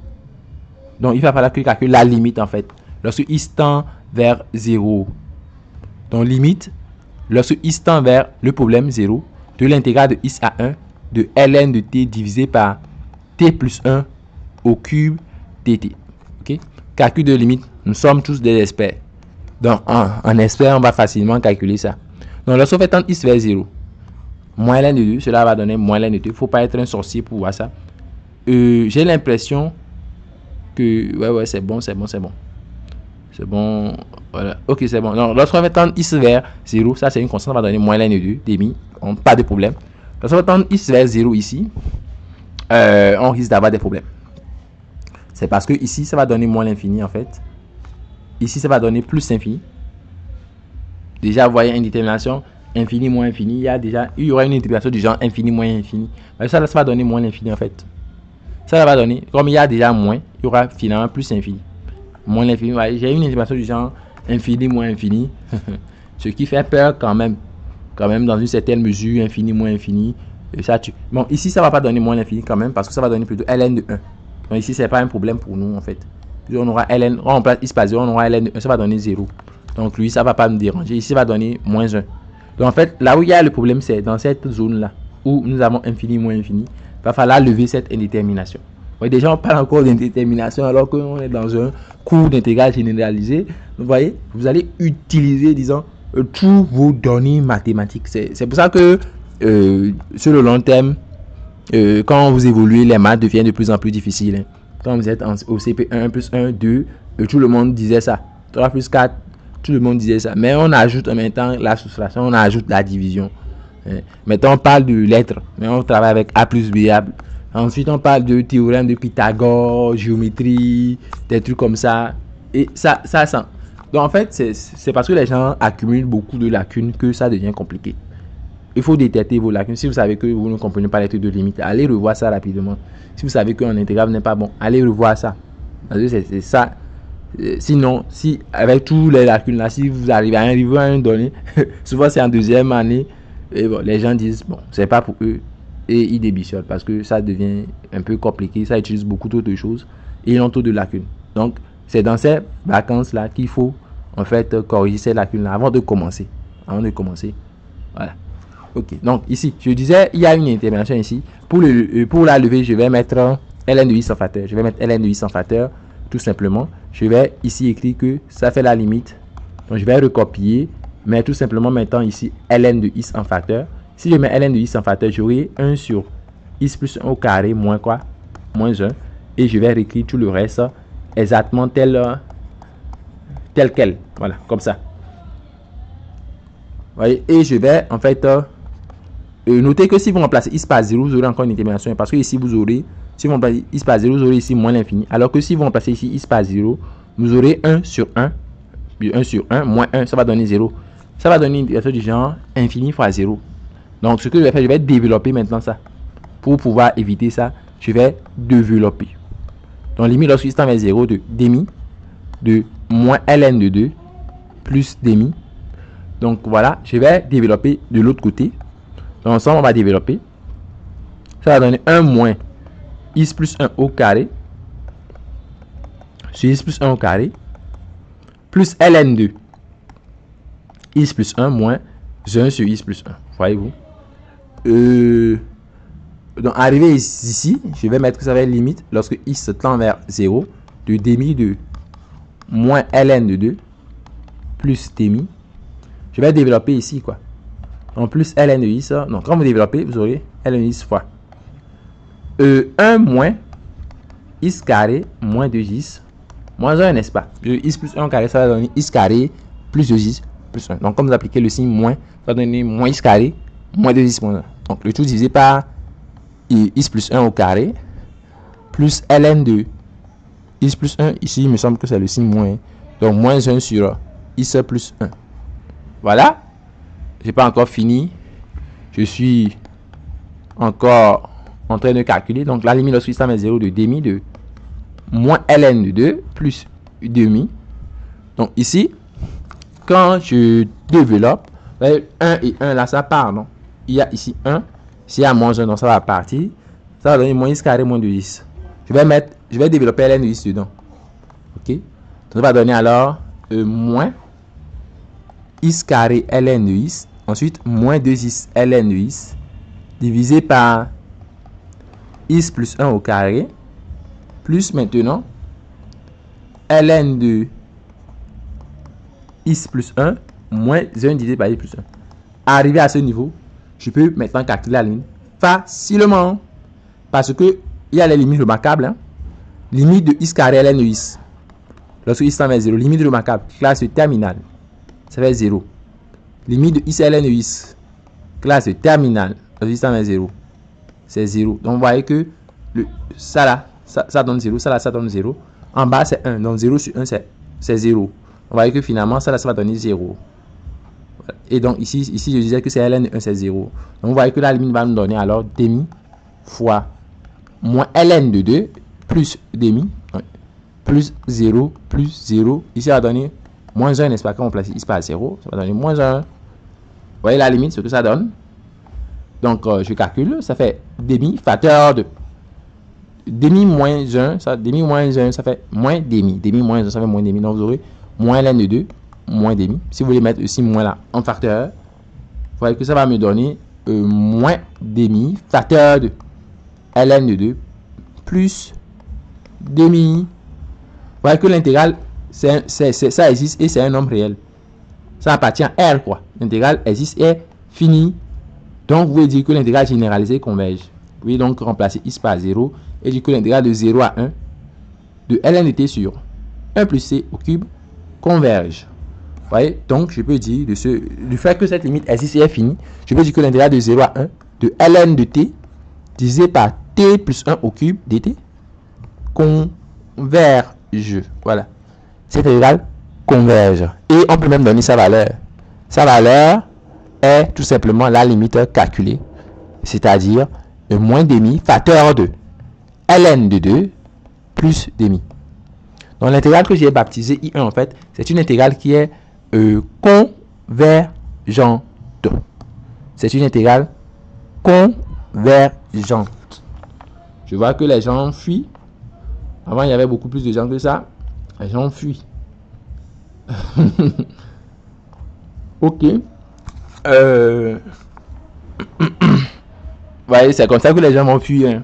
S1: Donc il va falloir que je calcule la limite, en fait, lorsque x tend vers 0. Donc limite, lorsque x tend vers le problème 0, de l'intégrale de x à 1 de ln de t divisé par t plus 1 au cube dt. Ok? Calcul de limite, nous sommes tous des experts. Donc en expert, on va facilement calculer ça. Donc lorsqu'on fait tendre x vers 0, moins ln de 2, cela va donner moins ln de 2. Il ne faut pas être un sorcier pour voir ça. J'ai l'impression que... Ouais, c'est bon. C'est bon, voilà. Ok, c'est bon. Donc, lorsqu'on va tendre x vers 0, ça c'est une constante, ça va donner moins ln de 2, demi. Pas de problème. Lorsqu'on va tendre x vers 0 ici, on risque d'avoir des problèmes. C'est parce que ici, ça va donner moins l'infini, en fait. Ici, ça va donner plus l'infini. Déjà, vous voyez une détermination infini moins infini. Il y aura une intégration du genre infini moins infini. Ça va donner moins l'infini, en fait. Ça va donner, comme il y a déjà moins, il y aura finalement plus infini. Moins l'infini, j'ai une intégration du genre infini moins infini. Ce qui fait peur quand même dans une certaine mesure, infini moins infini. Bon, ici, ça va pas donner moins l'infini quand même, parce que ça va donner plutôt ln de 1. Donc ici, c'est pas un problème pour nous, en fait. Puis on aura ln, on remplace x par 0, on aura ln de 1, ça va donner 0. Donc lui, ça va pas me déranger. Ici, ça va donner moins 1. Donc en fait, là où il y a le problème, c'est dans cette zone-là, où nous avons infini moins infini. Il va falloir lever cette indétermination. Oui, déjà, on parle encore d'indétermination alors qu'on est dans un cours d'intégrale généralisée. Vous voyez, vous allez utiliser, disons, tous vos données mathématiques. C'est pour ça que sur le long terme, quand vous évoluez, les maths deviennent de plus en plus difficiles. Hein. Quand vous êtes au CP 1 plus 1, 2, tout le monde disait ça. 3 plus 4, tout le monde disait ça. Mais on ajoute en même temps la soustraction, on ajoute la division. Maintenant, on parle de lettres, mais on travaille avec A plus B, Ensuite, on parle de théorème de Pythagore, géométrie, des trucs comme ça. Et ça. Donc, en fait, c'est parce que les gens accumulent beaucoup de lacunes que ça devient compliqué. Il faut détecter vos lacunes. Si vous savez que vous ne comprenez pas les trucs de limite, allez revoir ça rapidement. Si vous savez qu'un intégral n'est pas bon, allez revoir ça. C'est ça. Sinon, si avec tous les lacunes là, si vous arrivez à un donné, souvent c'est en deuxième année, et bon, les gens disent, bon, c'est pas pour eux. Et ils débichonnent parce que ça devient un peu compliqué. Ça utilise beaucoup d'autres choses et ils ont trop de lacunes. Donc, c'est dans ces vacances-là qu'il faut en fait corriger ces lacunes-là avant de commencer. Voilà. Ok. Donc, ici, je disais, il y a une intervention ici. Pour la lever, je vais mettre ln de i sans facteur. Je vais mettre ln de i sans facteur, tout simplement. Je vais ici écrire que ça fait la limite. Donc, je vais recopier, mais tout simplement mettant ici ln de i sans facteur. Si je mets ln de i sans facteur, j'aurai 1 sur x plus 1 au carré moins quoi? Moins 1. Et je vais réécrire tout le reste exactement tel quel. Voilà, comme ça. Vous voyez? Et je vais en fait noter que si vous remplacez x par 0, vous aurez encore une détermination. Parce que ici, si vous remplacez x par 0, vous aurez ici moins l'infini. Alors que si vous remplacez ici x par 0, vous aurez 1 sur 1. Puis 1 sur 1, moins 1, ça va donner 0. Ça va donner une détermination du genre infini fois 0. Donc, ce que je vais faire, je vais développer maintenant ça. Pour pouvoir éviter ça, je vais développer. Donc, limite lorsque x tend vers 0 de demi de moins ln de 2 plus demi. Donc, voilà, je vais développer de l'autre côté. Donc, ensemble, on va développer. Ça va donner 1 moins x plus 1 au carré sur x plus 1 au carré plus ln de x plus 1 moins 1 sur x plus 1. Voyez-vous? Donc, arrivé ici, je vais mettre que ça va être limite lorsque x tend vers 0 de demi de moins ln de 2 plus demi. Je vais développer ici quoi. En plus ln de x. Donc, quand vous développez, vous aurez ln de x fois 1 moins x carré moins 2x moins 1, n'est-ce pas? X plus 1 carré, ça va donner x carré plus 2x plus 1. Donc, comme vous appliquez le signe moins, ça va donner moins x carré moins 2x moins 1. Donc, le tout divisé par x plus 1 au carré plus ln de x plus 1. Ici, il me semble que c'est le signe moins. Donc, moins 1 sur x plus 1. Voilà. Je n'ai pas encore fini. Je suis encore en train de calculer. Donc, la limite lorsque x tend vers 0 de demi de moins ln de 2 plus demi. Donc, ici, quand je développe, 1 et 1 là, ça part, non? Il y a ici 1. S'il y a moins 1, donc ça va partir. Ça va donner moins x carré moins 2x. Je vais développer ln de x dedans. Ok? Donc, ça va donner alors moins x carré ln de x. Ensuite, moins 2x ln de x divisé par x plus 1 au carré. Plus maintenant ln de x plus 1 moins 1 divisé par x plus 1. Arrivé à ce niveau, je peux maintenant calculer la limite facilement. Parce que il y a les limites remarquables. Hein? Limite de x carré ln de x. Lorsque x tend vers 0. Limite remarquable. Classe terminale. Ça fait 0. Limite de x ln de x. Classe terminale. Lorsque x tend vers 0. C'est 0. Donc vous voyez que ça là, ça donne 0. Ça là, ça donne 0. En bas, c'est 1. Donc 0 sur 1, c'est 0. Vous voyez que finalement, ça là, ça va donner 0. Et donc ici je disais que c'est ln de 1, c'est 0. Donc vous voyez que la limite va nous donner alors demi fois moins ln de 2 plus demi plus 0 plus 0. Ici, ça va donner moins 1, n'est-ce pas? Quand on place x par 0, ça va donner moins 1. Vous voyez la limite, ce que ça donne. Donc, je calcule. Ça fait demi facteur de demi moins 1. Ça, demi moins 1, ça fait moins demi. Demi moins 1, ça fait moins demi. Donc, vous aurez moins ln de 2 moins demi. Si vous voulez mettre aussi moins là en facteur, vous voyez que ça va me donner moins demi facteur de ln de 2 plus demi. Vous voyez que l'intégrale, ça existe et c'est un nombre réel. Ça appartient à R, quoi. L'intégrale existe et est fini. Donc, vous pouvez dire que l'intégrale généralisée converge. Vous pouvez donc remplacer x par 0 et dire que l'intégrale de 0 à 1 de ln de t sur 1 plus c au cube converge. Vous voyez, donc je peux dire du fait que cette limite existe et est finie, je peux dire que l'intégrale de 0 à 1 de ln de t divisé par t plus 1 au cube dt converge. Voilà. Cette intégrale converge. Et on peut même donner sa valeur. Sa valeur est tout simplement la limite calculée. C'est-à-dire moins demi facteur de ln de 2 plus demi. Donc l'intégrale que j'ai baptisée I1 en fait, c'est une intégrale qui est convergente. C'est une intégrale convergente. Je vois que les gens fuient. Avant, il y avait beaucoup plus de gens que ça. Les gens fuient. Ok. Vous voyez, c'est comme ça que les gens vont fuir. Hein.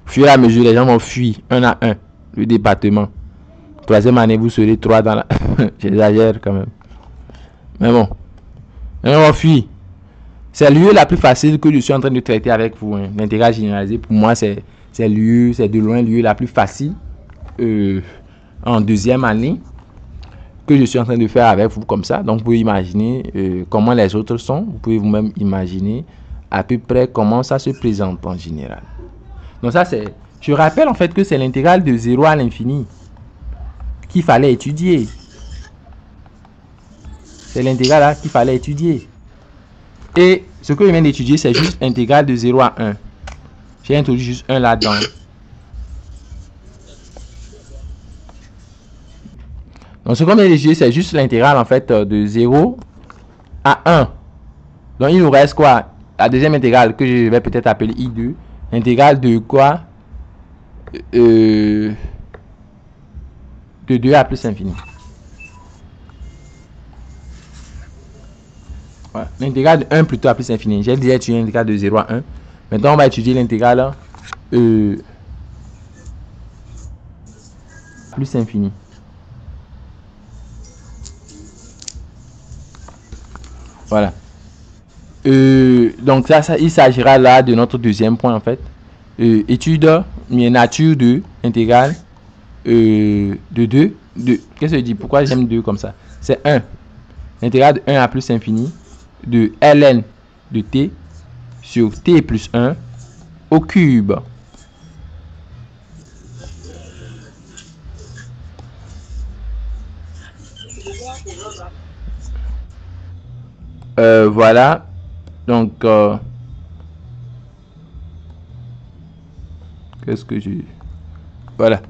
S1: Fuir à mesure, les gens vont fuir un à un le département. Troisième année, vous serez 3 dans la... J'exagère quand même. Mais bon. Les gens vont fuir. C'est l'UE la plus facile que je suis en train de traiter avec vous. Hein. L'intégrale généralisée, pour moi, c'est l'UE, c'est de loin l'UE la plus facile en deuxième année que je suis en train de faire avec vous comme ça. Donc, vous pouvez imaginer comment les autres sont. Vous pouvez vous-même imaginer à peu près comment ça se présente en général. Donc, ça, c'est... Je rappelle en fait que c'est l'intégrale de 0 à l'infini qu'il fallait étudier. C'est l'intégrale là qu'il fallait étudier. Et ce que je viens d'étudier, c'est juste intégrale de 0 à 1. J'ai introduit juste 1 là-dedans. Donc, ce qu'on vient d'étudier, c'est juste l'intégrale en fait de 0 à 1. Donc, il nous reste quoi? La deuxième intégrale que je vais peut-être appeler I2. Intégrale de quoi? De 2 à plus infini. Voilà. L'intégrale de 1 plutôt à plus infini. J'ai déjà étudié l'intégrale de 0 à 1. Maintenant, on va étudier l'intégrale plus infini. Voilà. Donc, ça, il s'agira là de notre deuxième point en fait. Étude nature de intégrale de 2. Qu'est-ce que je dis? Pourquoi j'aime 2 comme ça? C'est 1. L'intégrale de 1 à plus infini de ln de t sur t plus 1 au cube. Voilà. Donc, qu'est-ce que j'ai... Voilà.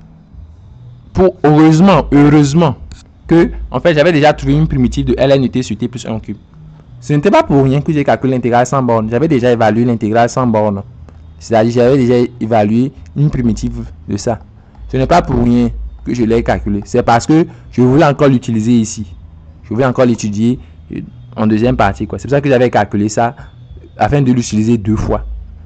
S1: Pour heureusement que, en fait, j'avais déjà trouvé une primitive de ln de t sur t plus 1 au cube. Ce n'était pas pour rien que j'ai calculé l'intégrale sans borne. J'avais déjà évalué l'intégrale sans borne. C'est-à-dire, j'avais déjà évalué une primitive de ça. Ce n'est pas pour rien que je l'ai calculé. C'est parce que je voulais encore l'utiliser ici. Je voulais encore l'étudier en deuxième partie, quoi. C'est pour ça que j'avais calculé ça afin de l'utiliser 2 fois.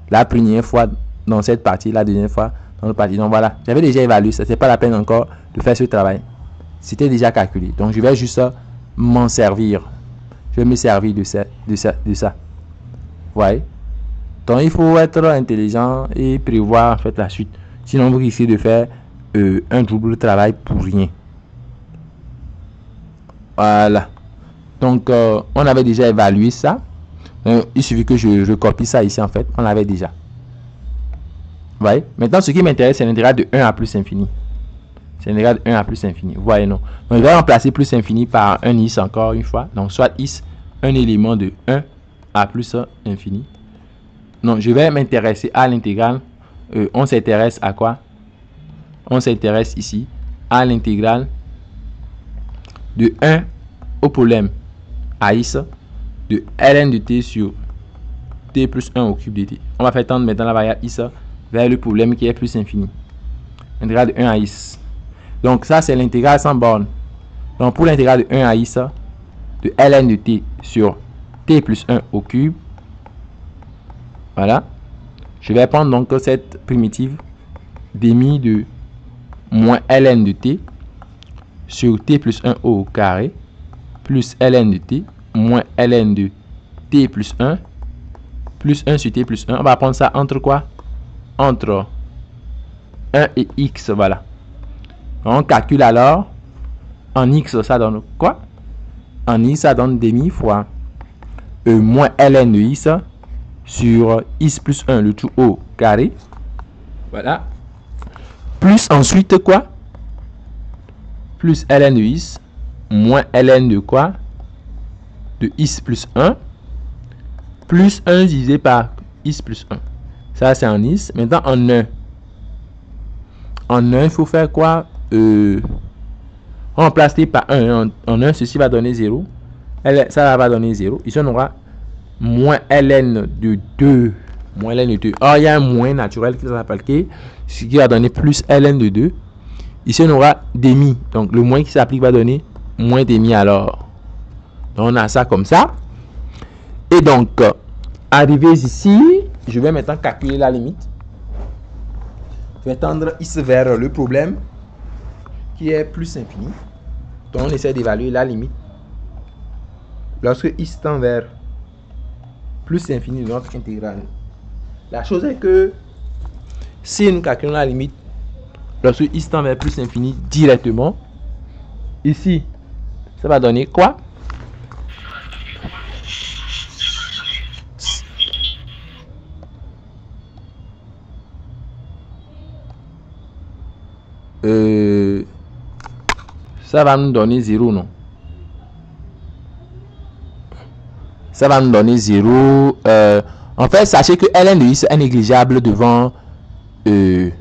S1: La première fois dans cette partie, la deuxième fois dans l'autre partie. Donc voilà, j'avais déjà évalué ça. C'est pas la peine encore de faire ce travail. C'était déjà calculé. Donc je vais juste m'en servir. Je vais me servir de ça. Vous voyez? Donc il faut être intelligent et prévoir en fait la suite. Sinon vous risquez de faire un double travail pour rien. Voilà. Donc on avait déjà évalué ça. Il suffit que je copie ça ici en fait. On l'avait déjà. Vous voyez? Maintenant ce qui m'intéresse c'est l'intégrale de 1 à plus infini. C'est l'intégrale de 1 à plus infini. Vous voyez non? Donc je vais remplacer plus infini par un is encore une fois. Donc soit is un élément de 1 à plus infini. Non, je vais m'intéresser à l'intégrale. On s'intéresse à quoi? On s'intéresse ici à l'intégrale de 1 au problème à is de ln de t sur t plus 1 au cube de t. On va faire tendre maintenant la variable is vers le problème qui est plus infini. Intégrale de 1 à is. Donc ça c'est l'intégrale sans borne. Donc pour l'intégrale de 1 à is de ln de t sur t plus 1 au cube. Voilà. Je vais prendre donc cette primitive demi de moins ln de t sur t plus 1 au carré plus ln de t moins ln de t plus 1 plus 1 sur t plus 1. On va prendre ça entre quoi? Entre 1 et x. Voilà. On calcule alors. En x, ça donne quoi? En x, ça donne demi fois moins ln de x sur x plus 1 le tout au carré Voilà. Plus ensuite quoi? Plus ln de is moins ln de quoi? De is plus 1 plus 1 divisé par is plus 1. Ça, c'est en is. Maintenant, en 1. En 1, il faut faire quoi? Remplacer par 1. En 1, ceci va donner 0. Ça va donner 0. Ici, on aura moins ln de 2. Moins ln de 2. Or, il y a un moins naturel qui s'appelle K, ce qui va donner plus ln de 2. Ici, on aura demi. Donc, le moins qui s'applique va donner moins demi alors. Donc, on a ça comme ça. Et donc, arrivé ici, je vais maintenant calculer la limite. Je vais tendre ici vers le problème qui est plus infini. Donc, on essaie d'évaluer la limite. Lorsque i tend vers plus infini de notre intégrale. La chose est que si nous calculons la limite lorsque i tend vers plus infini directement, ici, ça va donner quoi? Ça va nous donner 0, non? Ça va nous donner 0. En fait, sachez que ln de x est négligeable devant les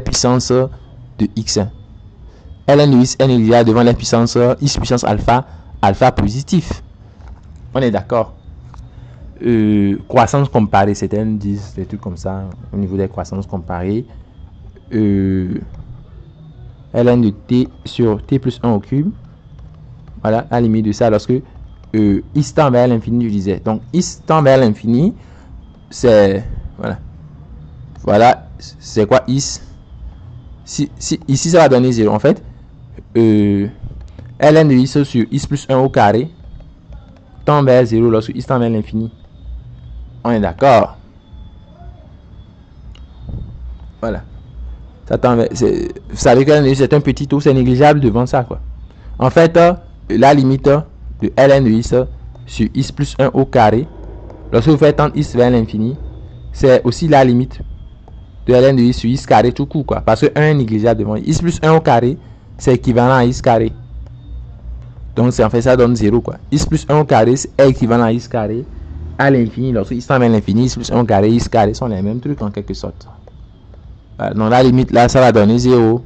S1: puissances de x. Ln de x est négligeable devant les puissances x puissance alpha, alpha positif. On est d'accord? Croissance comparée, certains disent des trucs comme ça au niveau des croissances comparées. Ln de t sur t plus 1 au cube. Voilà, à la limite de ça, lorsque is tend vers l'infini, je disais. Donc, is tend vers l'infini, c'est... Voilà. Voilà, c'est quoi is? Ici, ça va donner 0. En fait, ln de is sur is plus 1 au carré tend vers 0 lorsque is tend vers l'infini. On est d'accord? Voilà. Ça tend vers, vous savez que ln de is c'est un petit taux, c'est négligeable devant ça, quoi. En fait, la limite de ln de is sur is plus 1 au carré, lorsque vous faites tendre is vers l'infini, c'est aussi la limite de ln de is sur is carré tout court, quoi. Parce que 1 est négligeable devant is plus 1 au carré, c'est équivalent à is carré. Donc, en fait, ça donne 0, quoi. Is plus 1 au carré est équivalent à is carré à l'infini. Lorsque is tend vers l'infini, is plus 1 au carré, is carré sont les mêmes trucs en quelque sorte. Voilà, donc, la limite, là, ça va donner 0.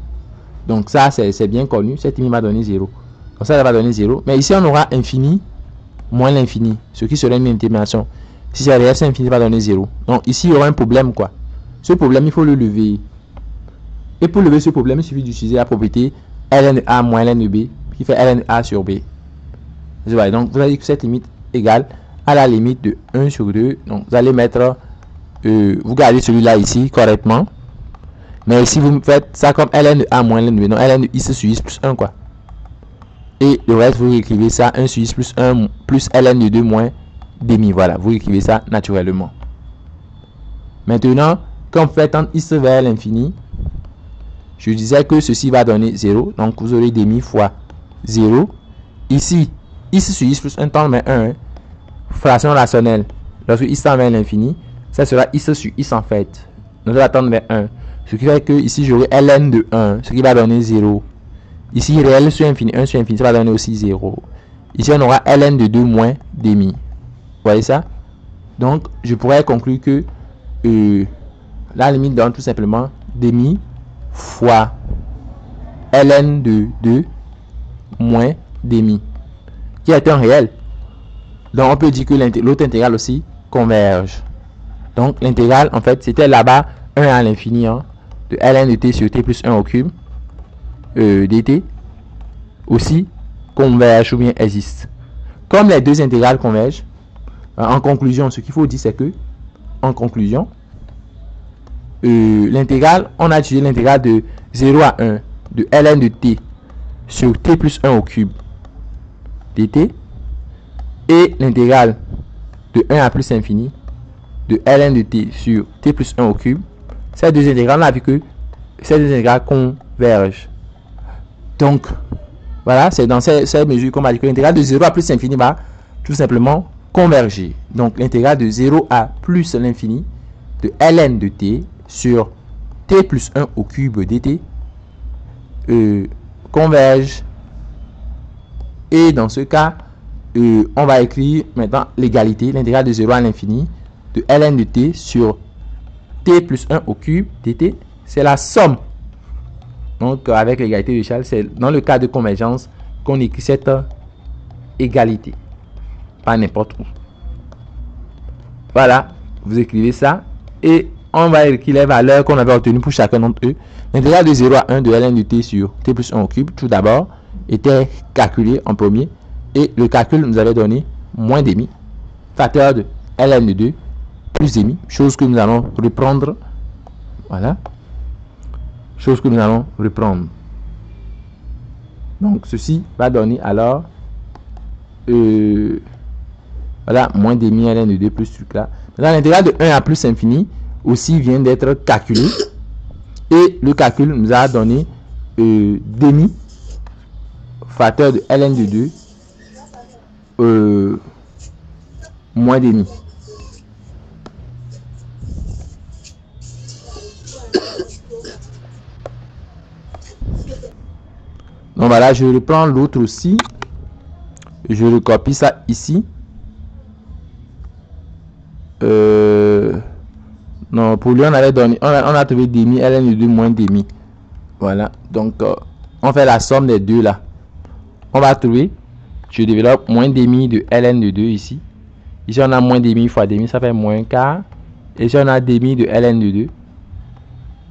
S1: Donc, ça, c'est bien connu. Cette limite va donner 0. Donc, ça va donner 0. Mais ici, on aura infini moins l'infini, ce qui serait une intimation. Si c'est réel, c'est infini, ça va donner 0. Donc, ici, il y aura un problème, quoi. Ce problème, il faut le lever. Et pour lever ce problème, il suffit d'utiliser la propriété ln de a moins ln de b, qui fait ln de a sur b. Voilà, donc, vous avez que cette limite égale à la limite de 1 sur 2. Donc, vous allez mettre, vous gardez celui-là ici correctement. Mais si vous faites ça comme ln de a moins ln de b, non, ln de is sur is plus 1, quoi. Et le reste, vous écrivez ça 1 sur is plus 1 plus ln de 2 moins demi. Voilà, vous écrivez ça naturellement. Maintenant, quand vous faites tendre is vers l'infini, je disais que ceci va donner 0. Donc, vous aurez demi fois 0. Ici, is sur is plus 1 tend vers 1. Fraction rationnelle. Lorsque is tend vers l'infini, ça sera is sur is en fait. Donc, ça va tendre vers 1. Ce qui fait que ici, j'aurai ln de 1, ce qui va donner 0. Ici, réel sur infini, 1 sur infini, ça va donner aussi 0. Ici, on aura ln de 2 moins demi. Vous voyez ça? Donc, je pourrais conclure que la limite donne tout simplement demi fois ln de 2 moins demi, qui est un réel. Donc, on peut dire que l'autre intégrale aussi converge. Donc, l'intégrale, en fait, c'était là-bas 1 à l'infini, hein, de ln de t sur t plus 1 au cube dt aussi converge ou bien existe. Comme les deux intégrales convergent, en conclusion, ce qu'il faut dire, c'est que, en conclusion, l'intégrale, on a utilisé l'intégrale de 0 à 1 de ln de t sur t plus 1 au cube dt et l'intégrale de 1 à plus infini de ln de t sur t plus 1 au cube. Ces deux intégrales, on a vu que ces deux intégrales convergent. Donc, voilà, c'est dans ces mesures qu'on va dire que l'intégrale de 0 à plus infini va tout simplement converger. Donc, l'intégrale de 0 à plus l'infini de ln de t sur t plus 1 au cube dt converge. Et dans ce cas, on va écrire maintenant l'égalité, l'intégrale de 0 à l'infini de ln de t sur t plus 1 au cube dt. C'est la somme. Donc, avec l'égalité d'échelle, c'est dans le cas de convergence qu'on écrit cette égalité. Pas n'importe où. Voilà, vous écrivez ça. Et on va écrire les valeurs qu'on avait obtenues pour chacun d'entre eux. L'intégrale de 0 à 1 de ln de t sur t plus 1 au cube, tout d'abord, était calculé en premier. Et le calcul nous avait donné moins demi, facteur de ln de 2 plus demi, chose que nous allons reprendre. Voilà. Chose que nous allons reprendre. Donc, ceci va donner alors voilà, moins demi ln de 2 plus ce truc là. Maintenant, l'intégrale de 1 à plus infini aussi vient d'être calculé. Et le calcul nous a donné demi facteur de ln de 2 moins demi. Donc voilà, je reprends l'autre aussi. Je recopie ça ici. Non, pour lui, on avait donné, on a trouvé demi, ln de 2 moins demi. Voilà, donc on fait la somme des deux là. On va trouver, je développe moins demi de ln de 2 ici. Ici, on a moins demi fois demi, ça fait moins quart. Et ici, on a demi de ln de 2.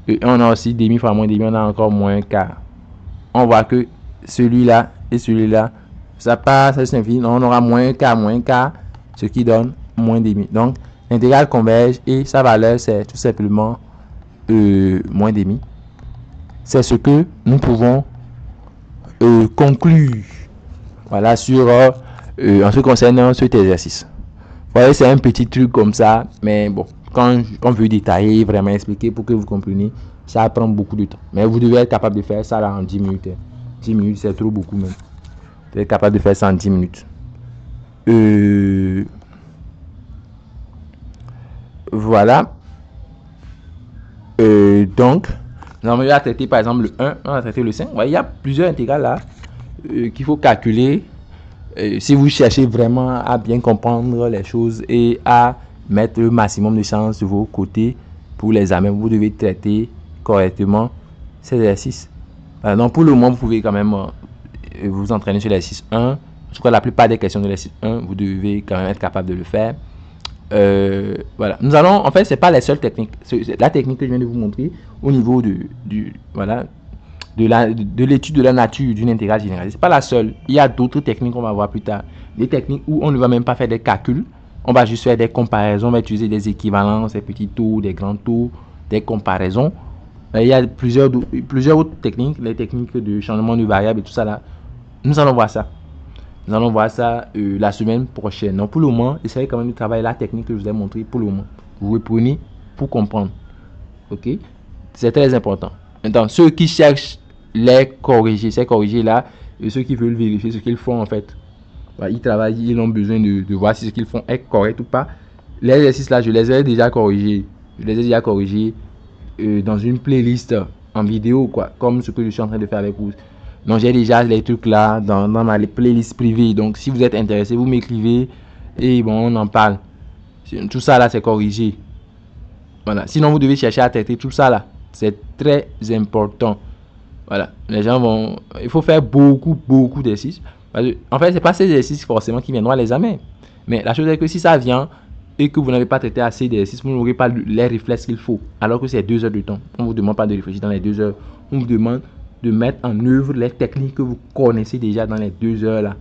S1: Et on a aussi demi fois moins demi, on a encore moins quart. On voit que celui-là et celui-là, ça passe, ça s'infini. On aura moins quart, ce qui donne moins demi. Donc, l'intégrale converge et sa valeur, c'est tout simplement moins demi. C'est ce que nous pouvons conclure. Voilà, sur en ce qui concerne cet exercice. Vous voyez, c'est un petit truc comme ça, mais bon, quand on veut détailler, vraiment expliquer pour que vous compreniez, ça prend beaucoup de temps. Mais vous devez être capable de faire ça là en 10 minutes. 10 minutes, c'est trop beaucoup même. Vous êtes capable de faire ça en 10 minutes. Voilà. Donc, nous allons traiter par exemple le 1, on va traiter le 5. Voyez, il y a plusieurs intégrales là qu'il faut calculer. Si vous cherchez vraiment à bien comprendre les choses et à mettre le maximum de chances de vos côtés pour les examens, vous devez traiter correctement ces exercices. Donc pour le moment, vous pouvez quand même vous entraîner sur l'exercice 1. En tout cas, la plupart des questions de l'exercice 1, vous devez quand même être capable de le faire. Voilà. Nous allons, en fait, c'est pas les seules techniques. La technique que je viens de vous montrer au niveau de l'étude de la nature d'une intégrale généralisée, c'est pas la seule. Il y a d'autres techniques qu'on va voir plus tard. Des techniques où on ne va même pas faire des calculs. On va juste faire des comparaisons. On va utiliser des équivalences, des petits taux, des grands taux, des comparaisons. Il y a plusieurs autres techniques, les techniques de changement de variables et tout ça là. Nous allons voir ça. Nous allons voir ça la semaine prochaine. Donc pour le moment, essayez quand même de travailler la technique que je vous ai montrée pour le moment. Vous reprenez pour comprendre. Ok? C'est très important. Maintenant, ceux qui cherchent les corriger, ces corrigés là, et ceux qui veulent vérifier ce qu'ils font en fait. Voilà, ils travaillent, ils ont besoin de voir si ce qu'ils font est correct ou pas. Les exercices là, je les ai déjà corrigés. Je les ai déjà corrigés dans une playlist en vidéo, quoi, comme ce que je suis en train de faire avec vous. Donc j'ai déjà les trucs là dans ma playlist privée. Donc si vous êtes intéressé, vous m'écrivez et bon, on en parle. Tout ça là, c'est corrigé. Voilà. Sinon, vous devez chercher à traiter tout ça là. C'est très important. Voilà. Les gens vont... Il faut faire beaucoup d'exercices. En fait, c'est pas ces exercices forcément qui viendront à l'examen. Mais la chose est que si ça vient et que vous n'avez pas traité assez d'exercices, vous n'aurez pas les réflexes qu'il faut. Alors que c'est 2 heures de temps. On ne vous demande pas de réfléchir dans les 2 heures. On vous demande de mettre en œuvre les techniques que vous connaissez déjà dans les 2 heures là.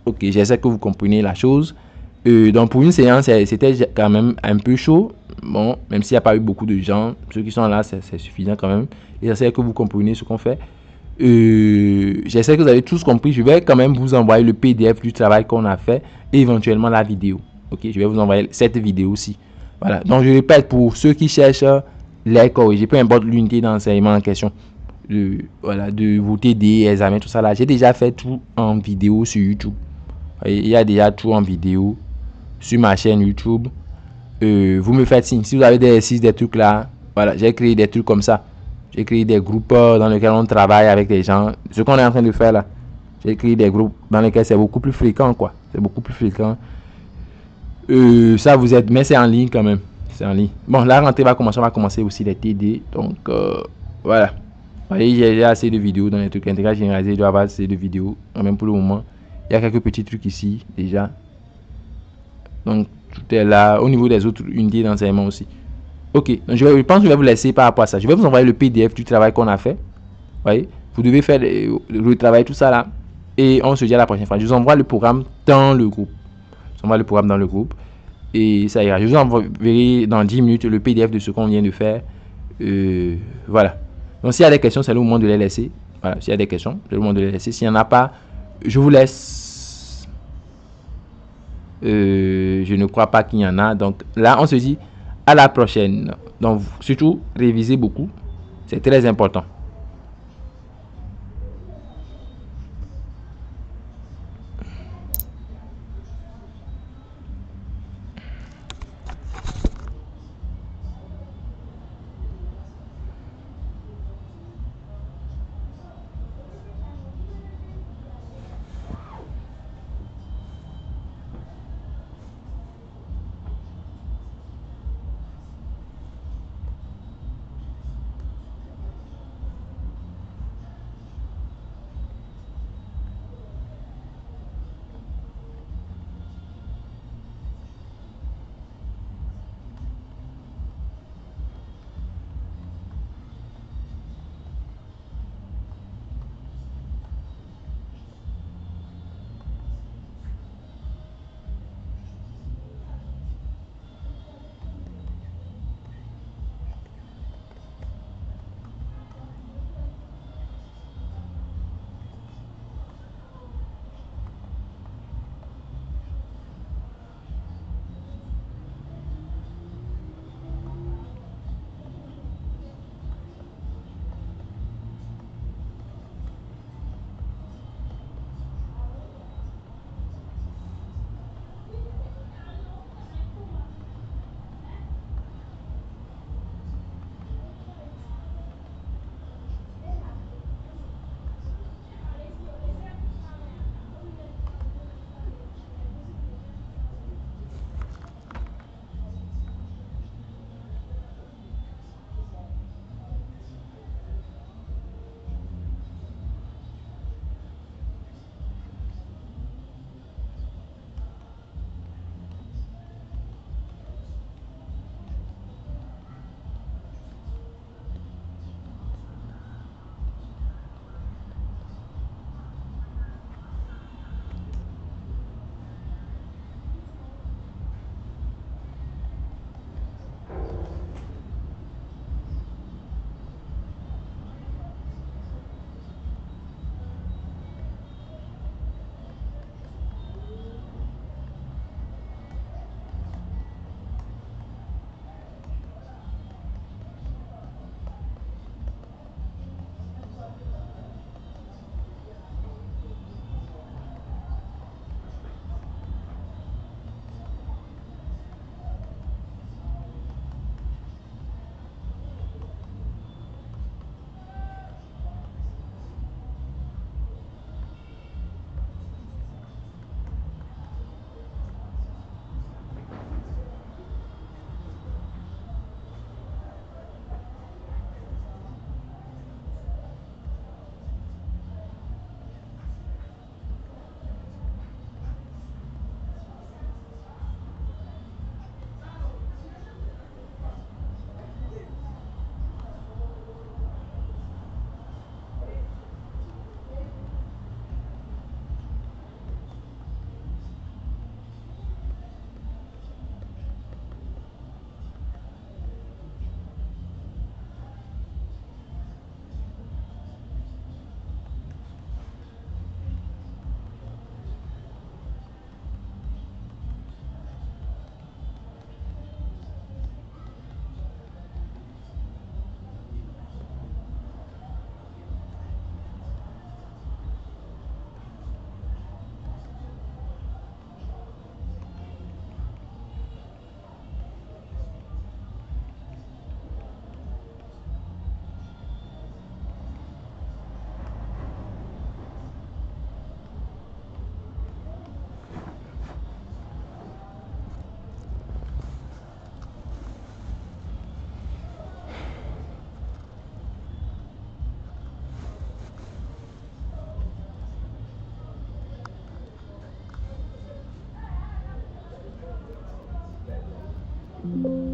S1: Ok, j'essaie que vous compreniez la chose. Donc pour une séance, c'était quand même un peu chaud. Bon, même s'il n'y a pas eu beaucoup de gens, ceux qui sont là, c'est suffisant quand même. Et j'essaie que vous compreniez ce qu'on fait. J'essaie que vous avez tous compris. Je vais quand même vous envoyer le PDF du travail qu'on a fait et éventuellement la vidéo. Ok, je vais vous envoyer cette vidéo aussi. Voilà, donc je répète pour ceux qui cherchent les corriger, peu importe l'unité d'enseignement en question. Voilà, de vos TD, examens, tout ça là. J'ai déjà fait tout en vidéo sur YouTube. Il y a déjà tout en vidéo sur ma chaîne YouTube. Vous me faites signe. Si vous avez des exercices, des trucs là, Voilà, j'ai créé des trucs comme ça. J'ai créé des groupes dans lesquels on travaille avec des gens. Ce qu'on est en train de faire là. J'ai créé des groupes dans lesquels c'est beaucoup plus fréquent, quoi. C'est beaucoup plus fréquent. Ça vous aide, mais c'est en ligne quand même. C'est en ligne. Bon, la rentrée va commencer, on va commencer aussi les TD. Donc, voilà. Vous voyez, j'ai assez de vidéos dans les trucs intégration généralisée. Il doit y avoir assez de vidéos, même pour le moment. Il y a quelques petits trucs ici, déjà. Donc, tout est là. Au niveau des autres unités d'enseignement aussi. Ok, donc je pense que je vais vous laisser par rapport à ça. Je vais vous envoyer le PDF du travail qu'on a fait. Vous voyez, vous devez faire le travail, tout ça là. Et on se dit à la prochaine fois. Je vous envoie le programme dans le groupe. Je vous envoie le programme dans le groupe. Et ça ira. Je vous enverrai dans 10 minutes le PDF de ce qu'on vient de faire. Voilà. Donc s'il y a des questions, c'est le moment de les laisser. Voilà, s'il y a des questions, c'est le moment de les laisser. S'il n'y en a pas, je vous laisse. Je ne crois pas qu'il y en a. Donc là, on se dit à la prochaine. Donc surtout, révisez beaucoup. C'est très important. Bye.